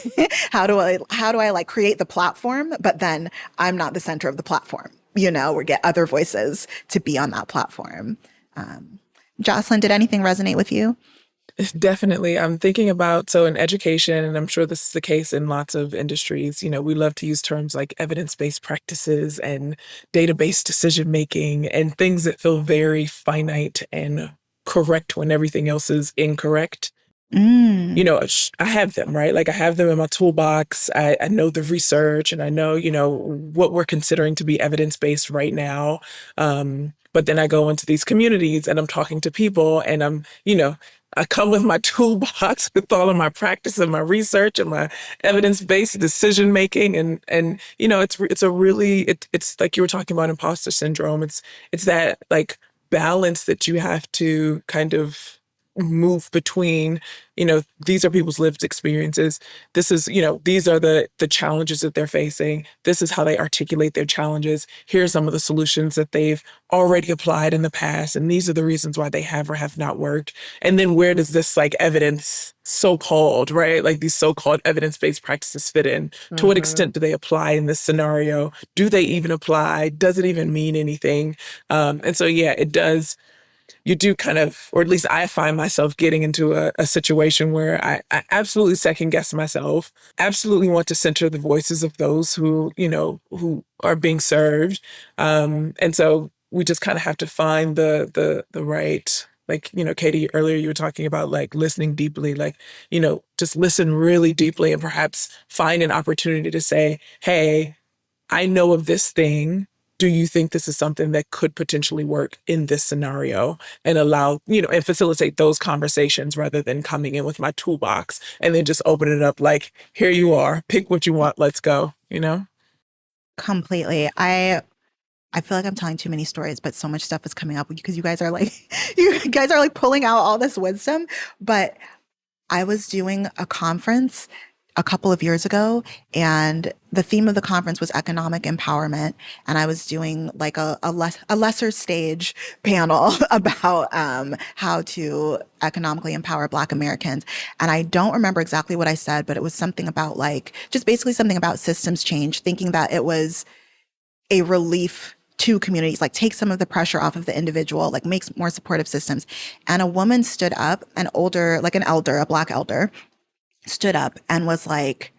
A: how do I like create the platform, but then I'm not the center of the platform, or get other voices to be on that platform. Jocelyn, did anything resonate with you?
D: Definitely. I'm thinking about, so in education, and I'm sure this is the case in lots of industries, we love to use terms like evidence-based practices and data-based decision-making and things that feel very finite and correct when everything else is incorrect. I have them, right? Like I have them in my toolbox. I know the research and I know, what we're considering to be evidence-based right now. But then I go into these communities and I'm talking to people and I come with my toolbox with all of my practice and my research and my evidence-based decision making. And it's like you were talking about imposter syndrome. It's that like balance that you have to kind of move between, these are people's lived experiences. This is, these are the challenges that they're facing. This is how they articulate their challenges. Here are some of the solutions that they've already applied in the past. And these are the reasons why they have or have not worked. And then where does this like evidence so-called, right? Like these so-called evidence-based practices fit in? To what extent do they apply in this scenario? Do they even apply? Does it even mean anything? And so, yeah, it does. You do kind of, or at least I find myself getting into a situation where I absolutely second guess myself, absolutely want to center the voices of those who are being served. And so we just kind of have to find the right, like, Katie, earlier you were talking about like listening deeply, like, just listen really deeply and perhaps find an opportunity to say, hey, I know of this thing. Do you think this is something that could potentially work in this scenario, and allow, and facilitate those conversations rather than coming in with my toolbox and then just open it up like, here you are, pick what you want, let's go,
A: Completely. I feel like I'm telling too many stories, but so much stuff is coming up because you guys are like pulling out all this wisdom. But I was doing a conference a couple of years ago, and the theme of the conference was economic empowerment. And I was doing like a lesser stage panel about how to economically empower Black Americans. And I don't remember exactly what I said, but it was something about like, just basically something about systems change, thinking that it was a relief to communities, like take some of the pressure off of the individual, like makes more supportive systems. And a woman stood up, an elder, a Black elder, stood up and was like,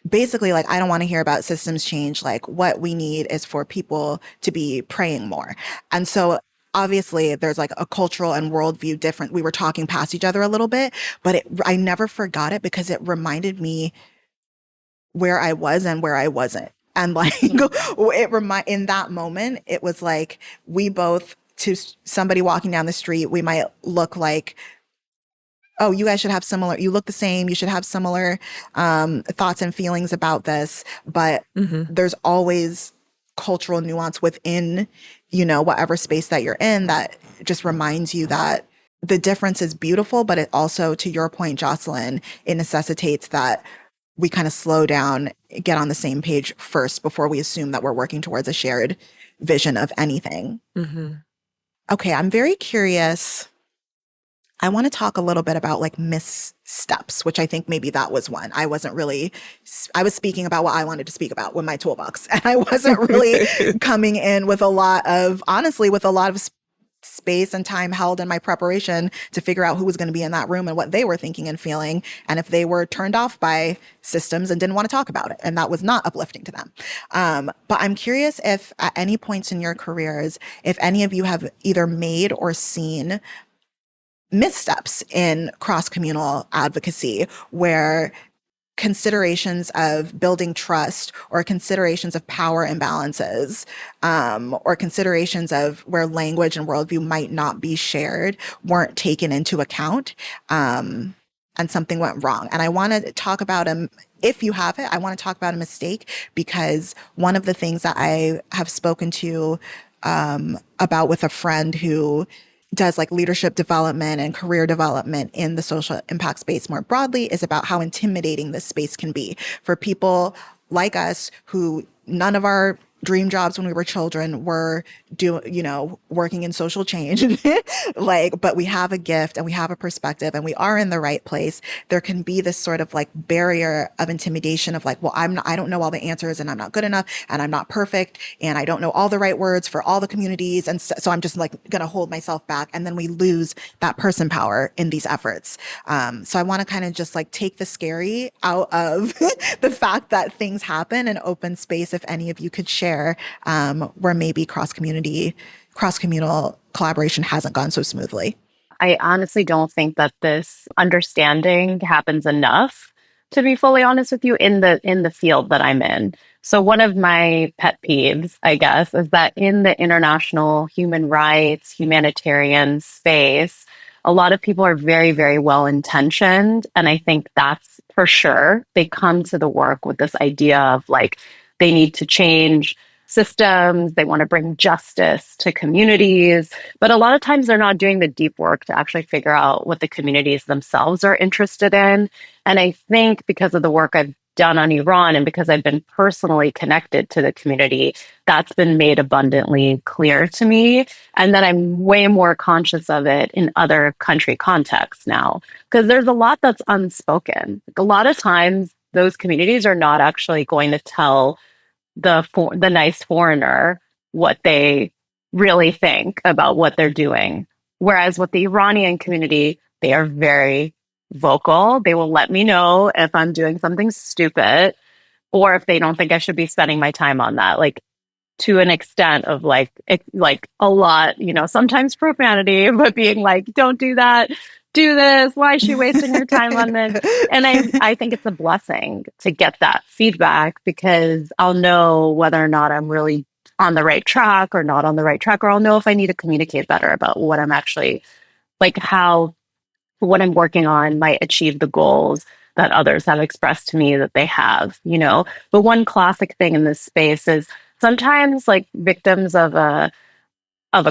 A: basically like, I don't want to hear about systems change. Like what we need is for people to be praying more. And so obviously there's like a cultural and worldview different. We were talking past each other a little bit, but I never forgot it because it reminded me where I was and where I wasn't. And like in that moment, it was like we both, to somebody walking down the street, we might look like, oh, you guys should have similar, you look the same, you should have similar thoughts and feelings about this. But there's always cultural nuance within, whatever space that you're in that just reminds you that the difference is beautiful, but it also, to your point, Jocelyn, it necessitates that we kind of slow down, get on the same page first before we assume that we're working towards a shared vision of anything.
D: Mm-hmm.
A: Okay, I'm very curious. I want to talk a little bit about like missteps, which I think maybe that was one. I was speaking about what I wanted to speak about with my toolbox. And I wasn't really coming in with honestly, with a lot of space and time held in my preparation to figure out who was going to be in that room and what they were thinking and feeling, and if they were turned off by systems and didn't want to talk about it. And that was not uplifting to them. But I'm curious if at any points in your careers, if any of you have either made or seen missteps in cross-communal advocacy where considerations of building trust or considerations of power imbalances, or considerations of where language and worldview might not be shared weren't taken into account, and something went wrong. And I want to talk about if you have it, I want to talk about a mistake, because one of the things that I have spoken to about with a friend who does like leadership development and career development in the social impact space more broadly is about how intimidating this space can be for people like us who none of our dream jobs when we were children were working in social change. But we have a gift and we have a perspective and we are in the right place. There can be this sort of like barrier of intimidation of like, well, I don't know all the answers and I'm not good enough and I'm not perfect and I don't know all the right words for all the communities. And so I'm just like going to hold myself back. And then we lose that person power in these efforts. So I want to kind of just like take the scary out of the fact that things happen in open space. If any of you could share where maybe cross-communal collaboration hasn't gone so smoothly.
B: I honestly don't think that this understanding happens enough, to be fully honest with you, in the field that I'm in. So one of my pet peeves, I guess, is that in the international human rights, humanitarian space, a lot of people are very, very well intentioned. And I think that's for sure. They come to the work with this idea of like, they need to change systems, they want to bring justice to communities, but a lot of times they're not doing the deep work to actually figure out what the communities themselves are interested in. And I think because of the work I've done on Iran and because I've been personally connected to the community, that's been made abundantly clear to me. And that I'm way more conscious of it in other country contexts now, because there's a lot that's unspoken. Like, a lot of times those communities are not actually going to tell the nice foreigner what they really think about what they're doing. Whereas with the Iranian community, they are very vocal. They will let me know if I'm doing something stupid or if they don't think I should be spending my time on that. Like, to an extent of like a lot, sometimes profanity, but being like, don't do that, do this. Why is she wasting her time on this? And I think it's a blessing to get that feedback, because I'll know whether or not I'm really on the right track or not on the right track, or I'll know if I need to communicate better about what I'm actually like, how what I'm working on might achieve the goals that others have expressed to me that they have, But one classic thing in this space is sometimes like victims of a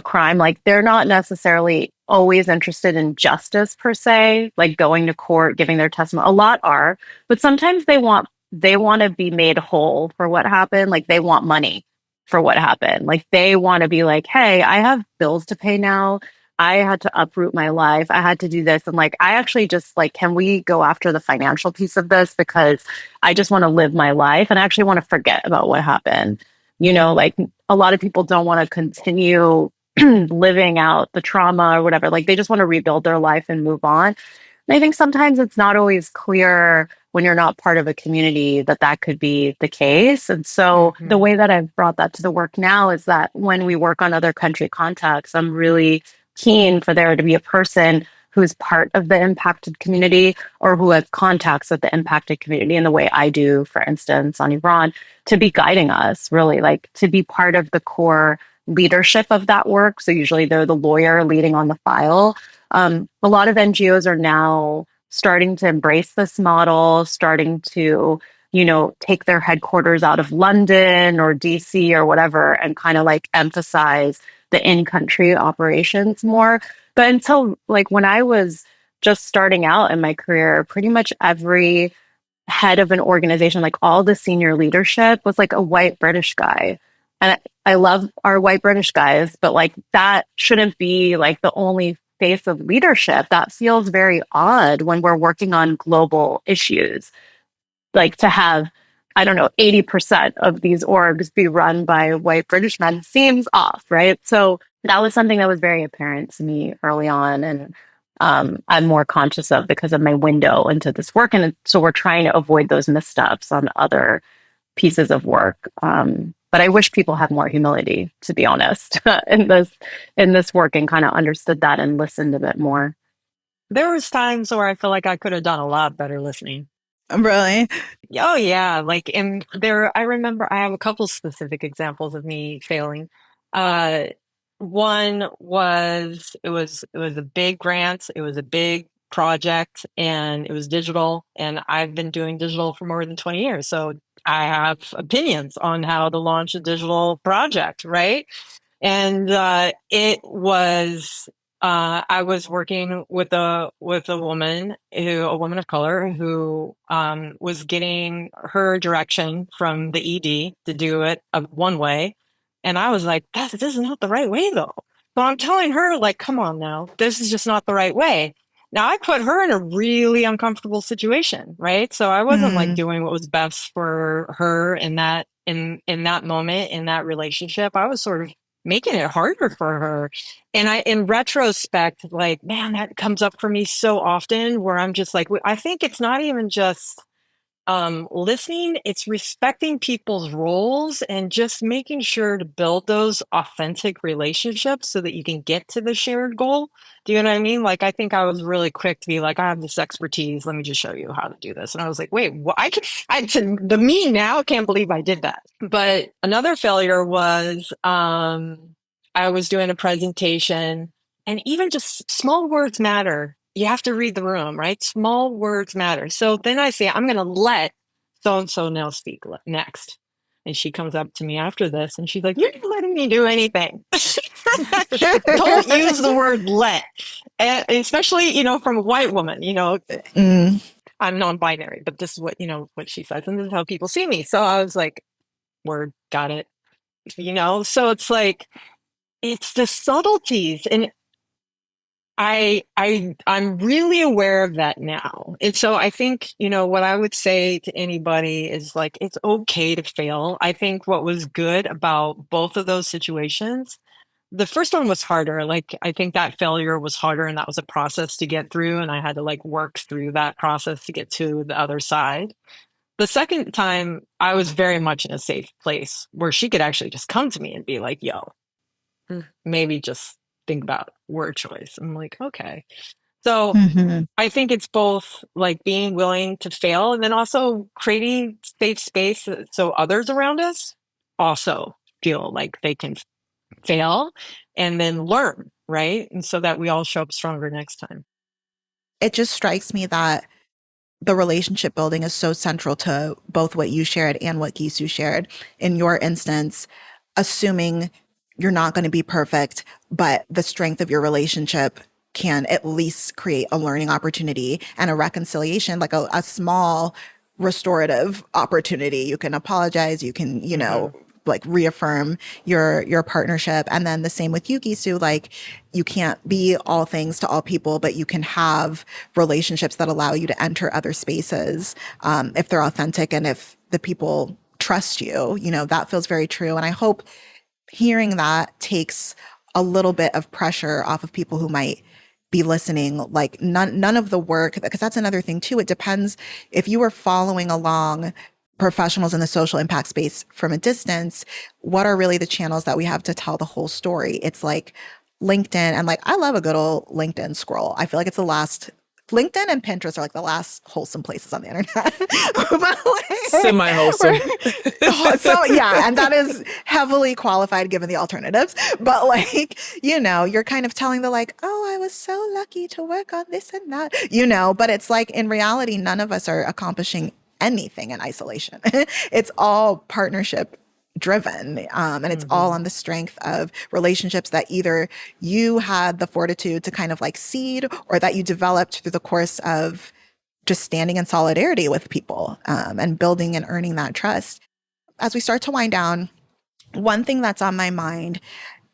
B: crime, like they're not necessarily always interested in justice per se, like going to court, giving their testimony. A lot are, but sometimes they want to be made whole for what happened. Like they want money for what happened. Like they want to be like, hey, I have bills to pay now. I had to uproot my life. I had to do this. And like, I actually just like, can we go after the financial piece of this? Because I just want to live my life and I actually want to forget about what happened. Like a lot of people don't want to continue living out the trauma or whatever. Like they just want to rebuild their life and move on. And I think sometimes it's not always clear when you're not part of a community that could be the case. And so the way that I've brought that to the work now is that when we work on other country contexts, I'm really keen for there to be a person who's part of the impacted community or who has contacts with the impacted community in the way I do, for instance, on Iran, to be guiding us, really, like to be part of the core leadership of that work. So usually they're the lawyer leading on the file. A lot of NGOs are now starting to embrace this model, starting to, take their headquarters out of London or DC or whatever, and kind of like emphasize the in-country operations more. But until like when I was just starting out in my career, pretty much every head of an organization, like all the senior leadership was like a white British guy. And I love our white British guys, but like that shouldn't be like the only face of leadership. That feels very odd when we're working on global issues. Like to have, I don't know, 80% of these orgs be run by white British men seems off, right? So that was something that was very apparent to me early on. And I'm more conscious of because of my window into this work. And so we're trying to avoid those missteps on other pieces of work. But I wish people had more humility, to be honest, in this work and kind of understood that and listened a bit more.
C: There was times where I feel like I could have done a lot better listening.
A: Really?
C: Oh yeah, like and there I remember I have a couple specific examples of me failing. Uh One was it was a big grant, it was a big project and it was digital and I've been doing digital for more than 20 years. So I have opinions on how to launch a digital project, right? And it was I was working with a woman a woman of color who was getting her direction from the ED to do it one way, and I was like, this is not the right way though. So I'm telling her like, come on now, this is just not the right way. Now I put her in a really uncomfortable situation, right? So I wasn't like
A: Mm.
C: doing what was best for her in that moment in that relationship. I was sort of making it harder for her. And in retrospect, like, man, that comes up for me so often where I'm just like, I think it's not even just listening, it's respecting people's roles and just making sure to build those authentic relationships so that you can get to the shared goal. Do you know what I mean? Like, I think I was really quick to be like, I have this expertise. Let me just show you how to do this. And I was like, wait, what? To the me now, can't believe I did that. But another failure was, I was doing a presentation and even just small words matter. You have to read the room, right? Small words matter. So then I say, I'm going to let so and so now speak next. And she comes up to me after this and she's like, you're not letting me do anything. Don't use the word let. And especially, from a white woman,
A: Mm.
C: I'm non-binary, but this is what she says. And this is how people see me. So I was like, word, got it. So it's like, it's the subtleties. And I'm really aware of that now. And so I think, what I would say to anybody is like, it's okay to fail. I think what was good about both of those situations, the first one was harder. Like, I think that failure was harder and that was a process to get through. And I had to like work through that process to get to the other side. The second time I was very much in a safe place where she could actually just come to me and be like, yo, maybe just think about word choice. I'm like, okay. So
A: Mhm.
C: I think it's both like being willing to fail and then also creating safe space so others around us also feel like they can fail and then learn, right? And so that we all show up stronger next time.
A: It just strikes me that the relationship building is so central to both what you shared and what Gisu shared. In your instance, assuming you're not going to be perfect, but the strength of your relationship can at least create a learning opportunity and a reconciliation, like a small restorative opportunity. You can apologize, you can, like reaffirm your partnership. And then the same with you, Gisu, like you can't be all things to all people, but you can have relationships that allow you to enter other spaces if they're authentic and if the people trust you. That feels very true. And I hope hearing that takes a little bit of pressure off of people who might be listening. Like none of the work, because that's another thing too. It depends if you were following along professionals in the social impact space from a distance, what are really the channels that we have to tell the whole story? It's like LinkedIn, and like I love a good old LinkedIn scroll. I feel like it's the last. LinkedIn and Pinterest are like the last wholesome places on the internet. But like,
D: Semi-wholesome.
A: so yeah, and that is heavily qualified given the alternatives. But like, you're kind of telling the like, oh, I was so lucky to work on this and that, but it's like in reality, none of us are accomplishing anything in isolation. It's all partnership driven. And it's all on the strength of relationships that either you had the fortitude to kind of like seed, or that you developed through the course of just standing in solidarity with people, and building and earning that trust. As we start to wind down, one thing that's on my mind,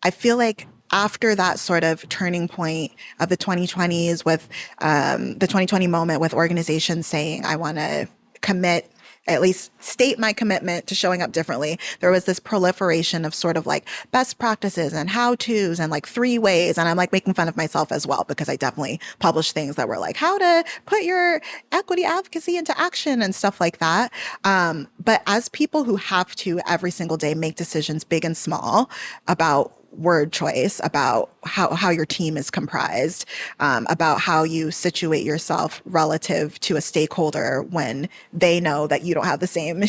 A: I feel like after that sort of turning point of the 2020s, with the 2020 moment, with organizations saying, I want to commit, at least state my commitment to showing up differently, there was this proliferation of sort of like best practices and how to's and like 3 ways. And I'm like making fun of myself as well, because I definitely published things that were like how to put your equity advocacy into action and stuff like that. But as people who have to every single day make decisions, big and small, about word choice, about how your team is comprised, about how you situate yourself relative to a stakeholder when they know that you don't have the same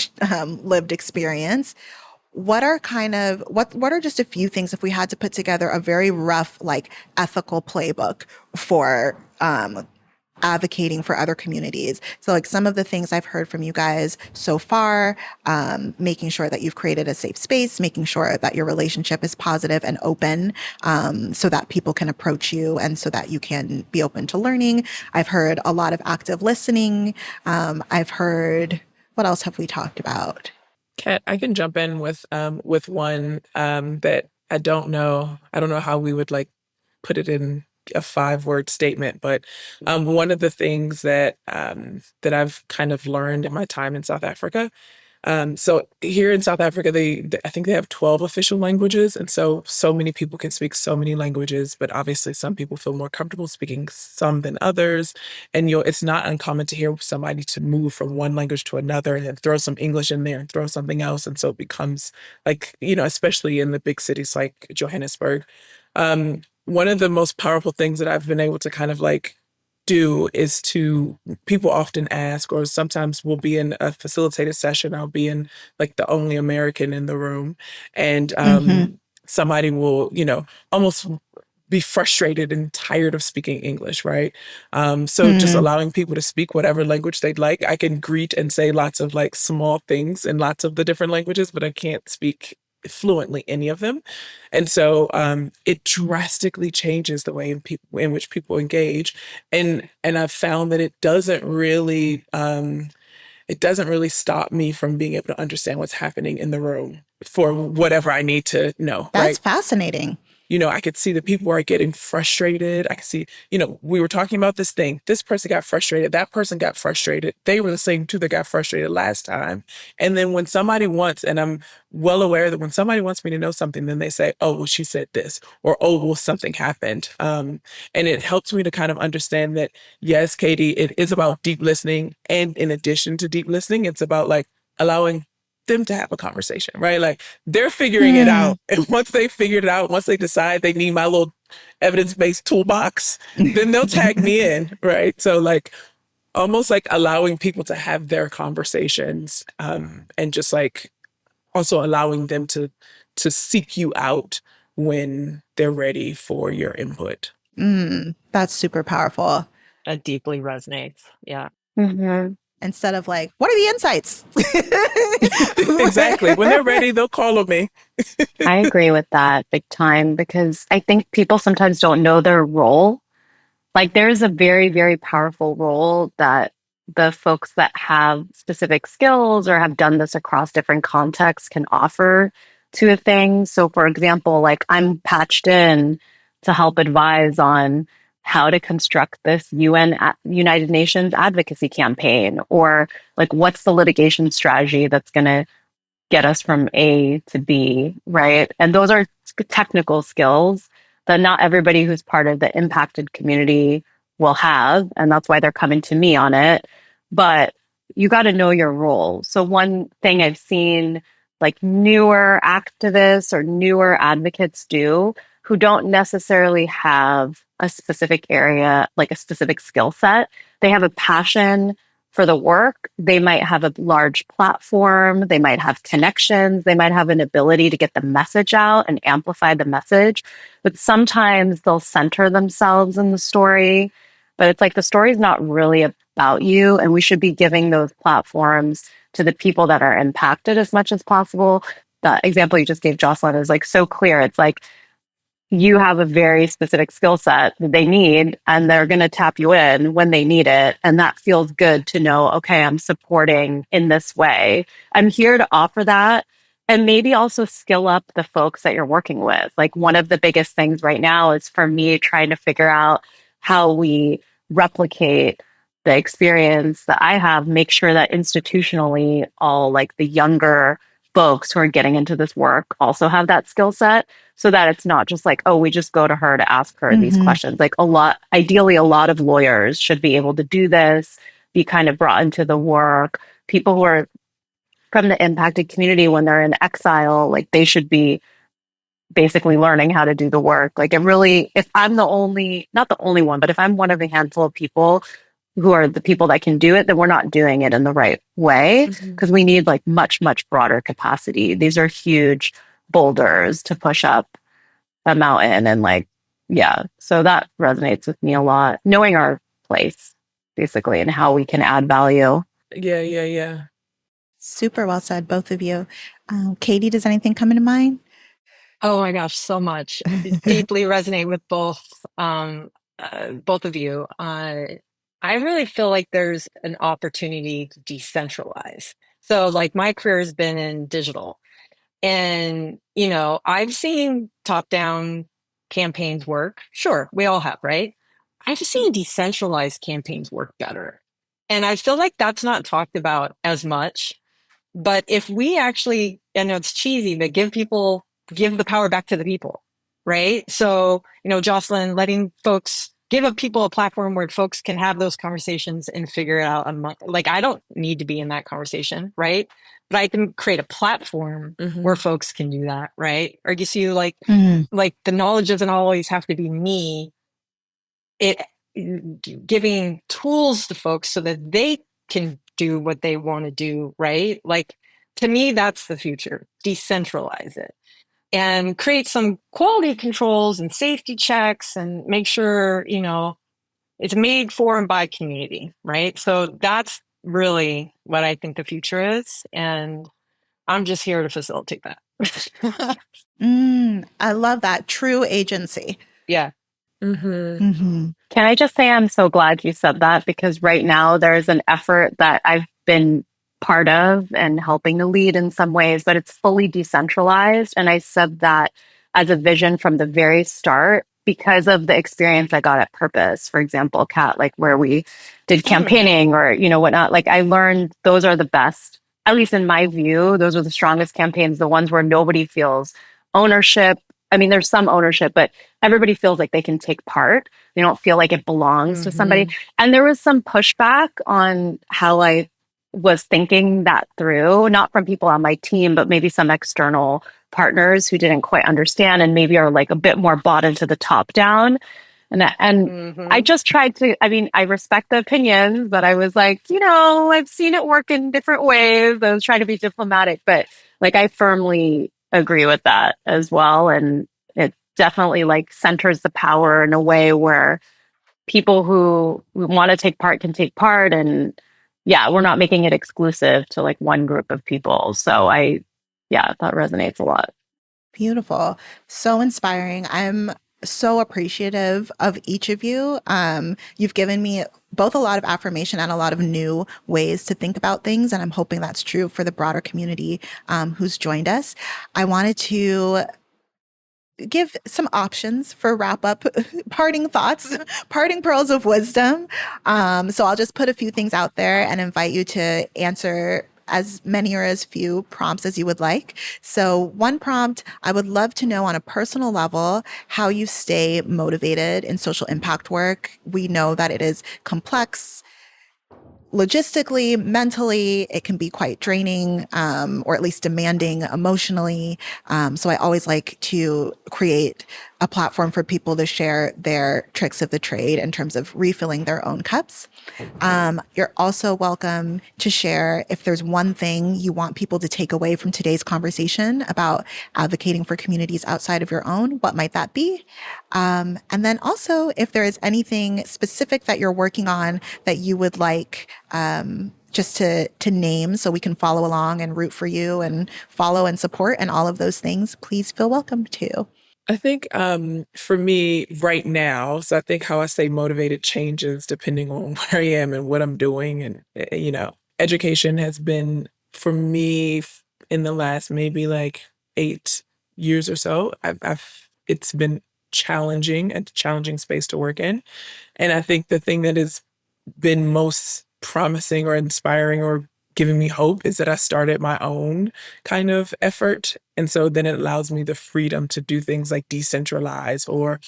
A: lived experience. What are what are just a few things, if we had to put together a very rough, like, ethical playbook for advocating for other communities? So like some of the things I've heard from you guys so far, making sure that you've created a safe space, making sure that your relationship is positive and open, so that people can approach you and so that you can be open to learning. I've heard a lot of active listening. I've heard, what else have we talked about?
D: Kat, I can jump in with one that I don't know how we would like put it in a 5-word statement, but one of the things that that I've kind of learned in my time in South Africa. So here in South Africa, I think they have 12 official languages, and so many people can speak so many languages. But obviously, some people feel more comfortable speaking some than others, and it's not uncommon to hear somebody to move from one language to another and then throw some English in there and throw something else, and so it becomes like, especially in the big cities like Johannesburg. One of the most powerful things that I've been able to kind of like do is people often ask, or sometimes we'll be in a facilitated session, I'll be in like the only American in the room, and somebody will, almost be frustrated and tired of speaking English, right? So just allowing people to speak whatever language they'd like. I can greet and say lots of like small things in lots of the different languages, but I can't speak fluently any of them. And so it drastically changes the way in which people engage. And I've found that it doesn't really stop me from being able to understand what's happening in the room for whatever I need to know.
A: That's fascinating.
D: I could see that people are getting frustrated. I could see, we were talking about this thing. This person got frustrated. That person got frustrated. They were the same two that got frustrated last time. And then when somebody wants, and I'm well aware that when somebody wants me to know something, then they say, oh, well, she said this, or, oh, well, something happened. And it helps me to kind of understand that, yes, Katie, it is about deep listening. And in addition to deep listening, it's about like allowing them to have a conversation, right? Like they're figuring it out. And once they figured it out, once they decide they need my little evidence-based toolbox, then they'll tag me in, right? So like almost like allowing people to have their conversations, and just like also allowing them to seek you out when they're ready for your input.
A: That's super powerful.
C: That deeply resonates. Yeah.
B: Mm-hmm.
A: Instead of like, what are the insights?
D: Exactly. When they're ready, they'll call on me.
B: I agree with that big time, because I think people sometimes don't know their role. Like there's a very, very powerful role that the folks that have specific skills or have done this across different contexts can offer to a thing. So for example, like I'm patched in to help advise on how to construct this United Nations advocacy campaign, or like what's the litigation strategy that's going to get us from A to B, right? And those are technical skills that not everybody who's part of the impacted community will have. And that's why they're coming to me on it. But you got to know your role. So one thing I've seen like newer activists or newer advocates do, who don't necessarily have a specific area, like a specific skill set, they have a passion for the work. They might have a large platform. They might have connections. They might have an ability to get the message out and amplify the message. But sometimes they'll center themselves in the story. But it's like the story is not really about you. And we should be giving those platforms to the people that are impacted as much as possible. that example you just gave, Jocelyn, is like so clear. It's like you have a very specific skill set that they need, and they're going to tap you in when they need it. And that feels good to know, okay, I'm supporting in this way. I'm here to offer that. And maybe also skill up the folks that you're working with. Like one of the biggest things right now is for me trying to figure out how we replicate the experience that I have, make sure that institutionally all like the younger folks who are getting into this work also have that skill set, so that it's not just like, oh, we just go to her to ask her these questions. Like ideally, a lot of lawyers should be able to do this, be kind of brought into the work. People who are from the impacted community, when they're in exile, like they should be basically learning how to do the work. Like it really, if I'm not the only one, but if I'm one of a handful of people who are the people that can do it, then we're not doing it in the right way, because we need like much, much broader capacity. These are huge boulders to push up a mountain. And like, yeah, so that resonates with me a lot. Knowing our place, basically, and how we can add value.
D: Yeah.
A: Super well said, both of you. Katie, does anything come into mind?
C: Oh my gosh, so much. Deeply resonate with both of you. I really feel like there's an opportunity to decentralize. So like my career has been in digital, and I've seen top-down campaigns work. Sure, we all have, right? I've seen decentralized campaigns work better. And I feel like that's not talked about as much. But if we actually, I know it's cheesy, but give the power back to the people, right? So, Jocelyn, give people a platform where folks can have those conversations and figure it out. Like, I don't need to be in that conversation, right? But I can create a platform where folks can do that, right? Or you see, like the knowledge doesn't always have to be me. It giving tools to folks so that they can do what they want to do, right? Like, to me, that's the future. Decentralize it and create some quality controls and safety checks and make sure, it's made for and by community, right? So that's really what I think the future is. And I'm just here to facilitate that.
A: I love that. True agency.
C: Yeah.
B: Can I just say I'm so glad you said that, because right now there's an effort that I've been part of and helping to lead in some ways, but it's fully decentralized. And I said that as a vision from the very start because of the experience I got at Purpose, for example, Kat, like where we did campaigning or, whatnot. Like I learned those are the best, at least in my view, those are the strongest campaigns, the ones where nobody feels ownership. I mean, there's some ownership, but everybody feels like they can take part. They don't feel like it belongs to somebody. And there was some pushback on how I was thinking that through, not from people on my team, but maybe some external partners who didn't quite understand and maybe are like a bit more bought into the top down. And I just tried to, I mean, I respect the opinions, but I was like, I've seen it work in different ways. I was trying to be diplomatic, but like I firmly agree with that as well. And it definitely like centers the power in a way where people who want to take part can take part. And yeah, we're not making it exclusive to like one group of people. So that resonates a lot.
A: Beautiful. So inspiring. I'm so appreciative of each of you. You've given me both a lot of affirmation and a lot of new ways to think about things. And I'm hoping that's true for the broader community who's joined us. I wanted to give some options for wrap up, parting thoughts, parting pearls of wisdom. So I'll just put a few things out there and invite you to answer as many or as few prompts as you would like. So one prompt, I would love to know on a personal level how you stay motivated in social impact work. We know that it is complex. Logistically, mentally, it can be quite draining, or at least demanding emotionally. So I always like to create a platform for people to share their tricks of the trade in terms of refilling their own cups. You're also welcome to share if there's one thing you want people to take away from today's conversation about advocating for communities outside of your own. What might that be? And then also, if there is anything specific that you're working on that you would like just to name so we can follow along and root for you and follow and support and all of those things, please feel welcome to.
D: I think for me right now, so I think how I stay motivated changes depending on where I am and what I'm doing. And, education has been for me in the last maybe like 8 years or so. It's been challenging, a challenging space to work in. And I think the thing that has been most promising or inspiring or giving me hope is that I started my own kind of effort. And so then it allows me the freedom to do things like decentralize or,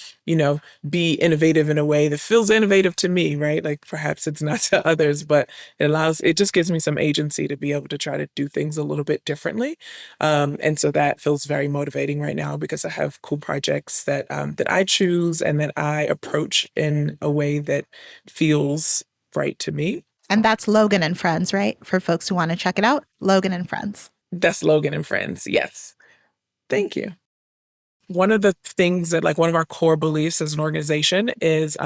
D: be innovative in a way that feels innovative to me, right? Like perhaps it's not to others, but it just gives me some agency to be able to try to do things a little bit differently. And so that feels very motivating right now because I have cool projects that I choose and that I approach in a way that feels right to me.
A: And that's Logan and Friends, right? For folks who want to check it out, Logan and Friends.
D: That's Logan and Friends. Yes. Thank you. One of the things that one of our core beliefs as an organization is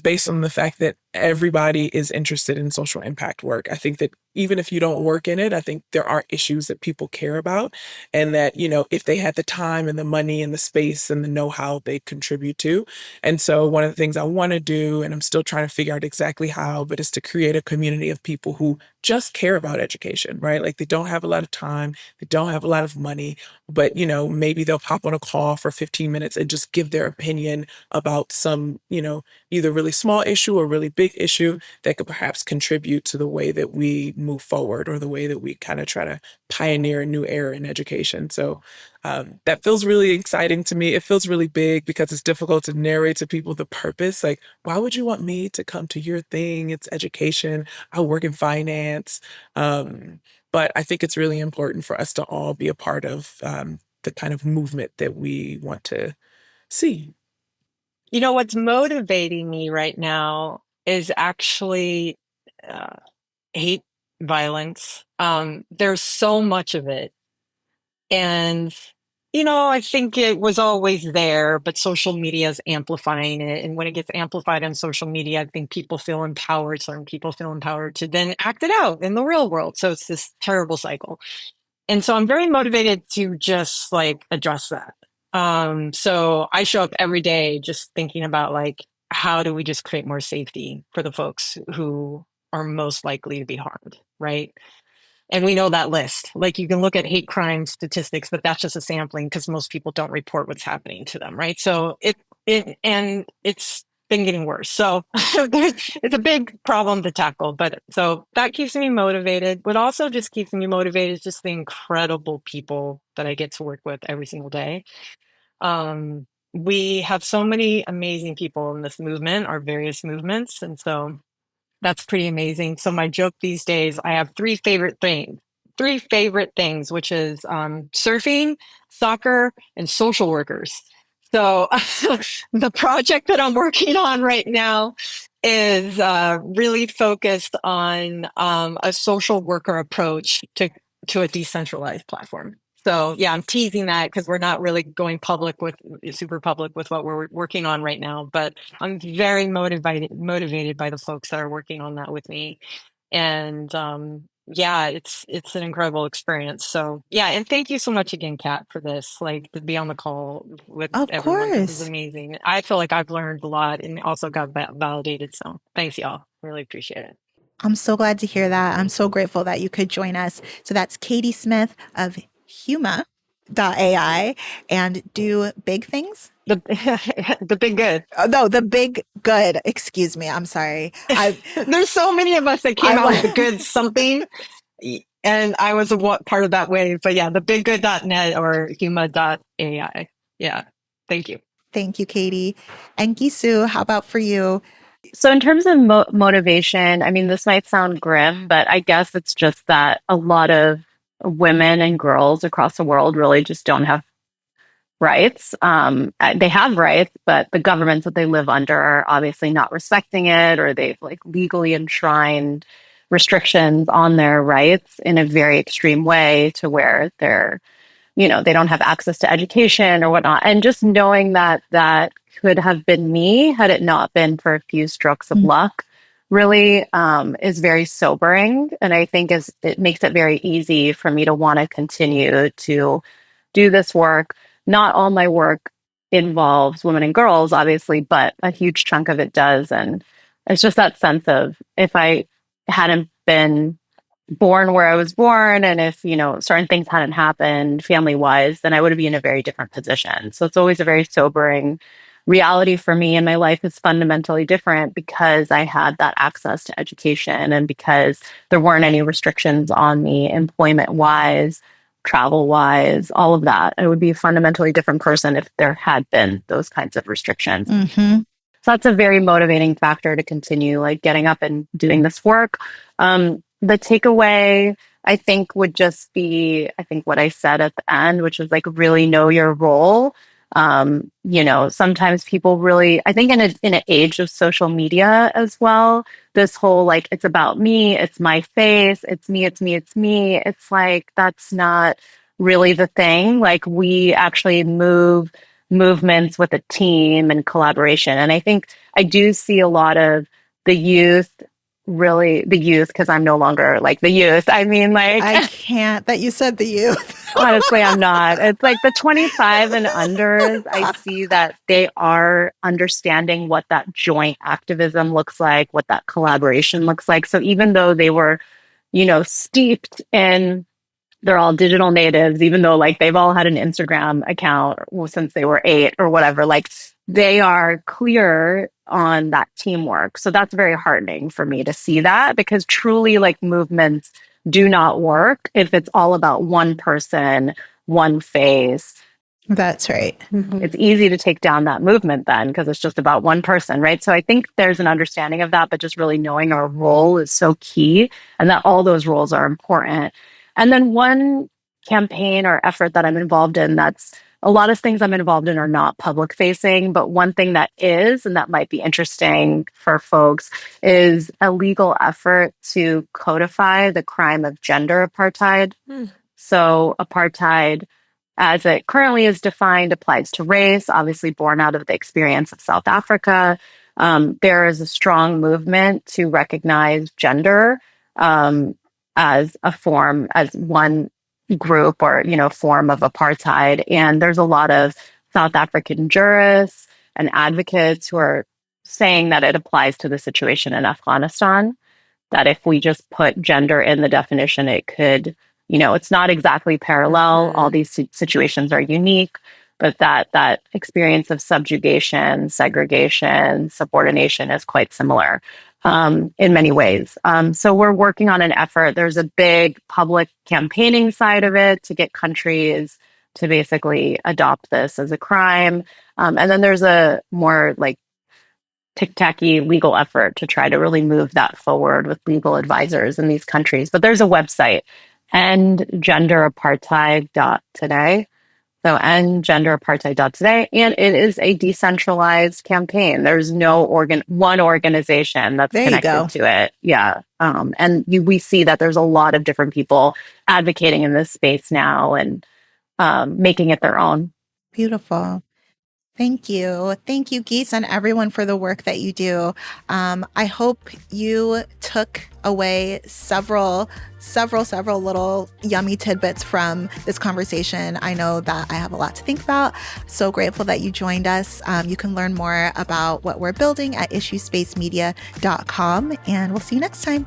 D: based on the fact that everybody is interested in social impact work. I think that even if you don't work in it, I think there are issues that people care about and that, if they had the time and the money and the space and the know-how, they contribute to. And so one of the things I want to do, and I'm still trying to figure out exactly how, but is to create a community of people who just care about education, right? Like they don't have a lot of time, they don't have a lot of money, but, maybe they'll pop on a call for 15 minutes and just give their opinion about some, either really small issue or really big issue that could perhaps contribute to the way that we move forward or the way that we kind of try to pioneer a new era in education. So that feels really exciting to me. It feels really big because it's difficult to narrate to people the purpose. Like, why would you want me to come to your thing? It's education. I work in finance. But I think it's really important for us to all be a part of the kind of movement that we want to see.
C: What's motivating me right now is actually hate violence. There's so much of it. And, I think it was always there, but social media is amplifying it. And when it gets amplified on social media, I think people feel empowered. Certain people feel empowered to then act it out in the real world. So it's this terrible cycle. And so I'm very motivated to just address that. So I show up every day just thinking about how do we just create more safety for the folks who are most likely to be harmed, right? And we know that list. You can look at hate crime statistics, but that's just a sampling because most people don't report what's happening to them, right? So it's been getting worse. So it's a big problem to tackle. But so that keeps me motivated. What also just keeps me motivated is just the incredible people that I get to work with every single day. We have so many amazing people in this movement, our various movements. And so that's pretty amazing. So my joke these days, I have three favorite things, which is surfing, soccer, and social workers. So the project that I'm working on right now is really focused on a social worker approach to a decentralized platform. So yeah, I'm teasing that because we're not really going super public with what we're working on right now. But I'm very motivated by the folks that are working on that with me. And yeah, it's an incredible experience. So yeah, and thank you so much again, Kat, for this. To be on the call with everyone. This is amazing. I feel like I've learned a lot and also got validated. So thanks, y'all. Really appreciate it.
A: I'm so glad to hear that. I'm so grateful that you could join us. So that's Katie Smith of huma.ai and do big things.
C: The big good.
A: Oh, no, the big good. Excuse me. I'm sorry.
C: There's so many of us that came out with the good something. And I was part of that wave. But yeah, the biggood.net or huma.ai. Yeah. Thank you.
A: Thank you, Katie. And Gisu, how about for you?
B: So in terms of motivation, I mean, this might sound grim, but I guess it's just that a lot of women and girls across the world really just don't have rights. They have rights, but the governments that they live under are obviously not respecting it, or they've like legally enshrined restrictions on their rights in a very extreme way to where they're, they don't have access to education or whatnot. And just knowing that that could have been me had it not been for a few strokes of luck really is very sobering. And I think it makes it very easy for me to want to continue to do this work. Not all my work involves women and girls, obviously, but a huge chunk of it does. And it's just that sense of if I hadn't been born where I was born, and if, certain things hadn't happened family wise, then I would be in a very different position. So it's always a very sobering reality for me. And my life is fundamentally different because I had that access to education and because there weren't any restrictions on me employment wise, travel wise, all of that. I would be a fundamentally different person if there had been those kinds of restrictions.
A: Mm-hmm.
B: So that's a very motivating factor to continue like getting up and doing this work. The takeaway, I think, would just be, what I said at the end, which is like really know your role. Sometimes people really, I think in an age of social media as well, this whole like, it's about me, it's my face, it's me, it's me, it's me. It's like, that's not really the thing. Like we actually move movements with a team and collaboration. And I think I do see a lot of the youth, because I'm no longer like the youth. I mean, like,
A: I can't that you said the youth.
B: Honestly, I'm not. It's like the 25 and unders. I see that they are understanding what that joint activism looks like, what that collaboration looks like. So even though they were, steeped in, they're all digital natives, even though like they've all had an Instagram account since they were 8 or whatever, like they are clear on that teamwork. So that's very heartening for me to see that, because truly like movements do not work if it's all about one person, one face.
A: That's right.
B: Mm-hmm. It's easy to take down that movement then because it's just about one person, right? So I think there's an understanding of that, but just really knowing our role is so key and that all those roles are important. And then one campaign or effort that I'm involved in, that's a lot of things I'm involved in are not public facing, but one thing that is, and that might be interesting for folks, is a legal effort to codify the crime of gender apartheid. So apartheid, as it currently is defined, applies to race, obviously born out of the experience of South Africa. There is a strong movement to recognize gender as one group or, form of apartheid. And there's a lot of South African jurists and advocates who are saying that it applies to the situation in Afghanistan, that if we just put gender in the definition, it could, it's not exactly parallel. All these situations are unique, but that experience of subjugation, segregation, subordination is quite similar in many ways. So we're working on an effort. There's a big public campaigning side of it to get countries to basically adopt this as a crime. And then there's a more like tic-tacky legal effort to try to really move that forward with legal advisors in these countries. But there's a website, endgenderapartheid.today. So endgenderapartheid.today. And it is a decentralized campaign. There's no one organization that's connected to it. Yeah. And we see that there's a lot of different people advocating in this space now and making it their own.
A: Beautiful. Thank you. Thank you, Geese, and everyone for the work that you do. I hope you took away several little yummy tidbits from this conversation. I know that I have a lot to think about. So grateful that you joined us. You can learn more about what we're building at issuespacemedia.com, and we'll see you next time.